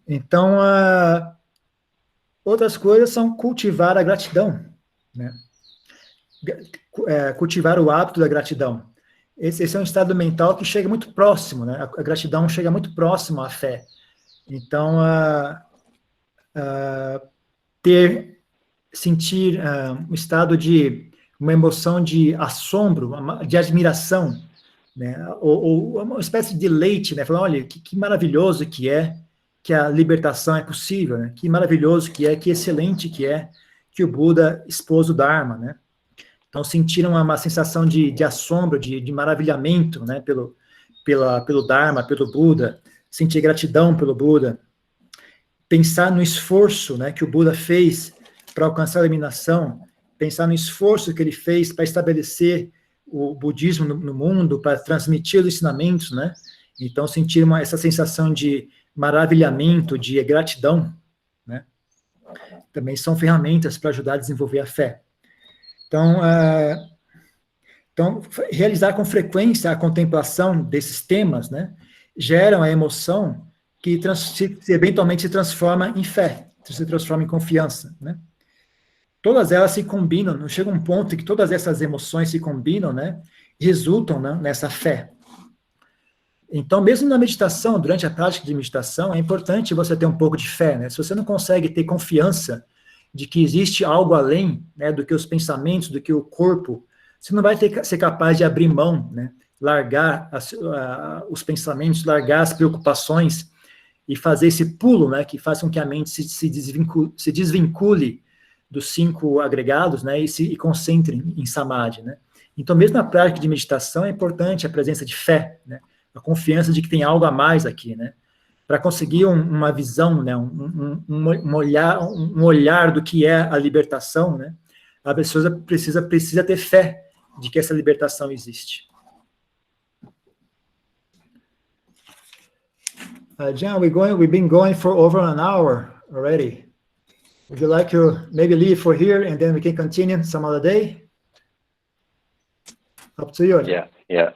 Então, outras coisas são cultivar a gratidão, né? Cultivar o hábito da gratidão. Esse é um estado mental que chega muito próximo, né? A gratidão chega muito próximo à fé. Então, sentir um estado de uma emoção de assombro, de admiração, né? Ou uma espécie de deleite, né? Falar, olha, que maravilhoso que a libertação é possível, né? Que maravilhoso que excelente que o Buda expôs o Dharma, né? Então, sentiram uma sensação de assombro, de maravilhamento, né? Pelo Dharma, pelo Buda, sentir gratidão pelo Buda, pensar no esforço, né, que o Buda fez para alcançar a iluminação, pensar no esforço que ele fez para estabelecer o budismo no mundo, para transmitir os ensinamentos, né? Então, sentir essa sensação de maravilhamento, de gratidão, né? Também são ferramentas para ajudar a desenvolver a fé. Então, realizar com frequência a contemplação desses temas, né, geram a emoção que eventualmente se transforma em fé, se transforma em confiança, né? Todas elas se combinam, chega um ponto em que todas essas emoções se combinam, né, e resultam, né, nessa fé. Então, mesmo na meditação, durante a prática de meditação, é importante você ter um pouco de fé, né? Se você não consegue ter confiança de que existe algo além, né, do que os pensamentos, do que o corpo, você não vai ser capaz de abrir mão, né? Largar os pensamentos, largar as preocupações e fazer esse pulo, né, que faz com que a mente se desvincule dos 5 agregados, né, e concentre em samadhi, né. Então, mesmo na prática de meditação, é importante a presença de fé, né, a confiança de que tem algo a mais aqui, né, para conseguir uma visão, né, um olhar do que é a libertação, né, a pessoa precisa ter fé de que essa libertação existe. John, we've been going for over an hour already. Would you like to maybe leave for here and then we can continue some other day? Up to you. Yeah.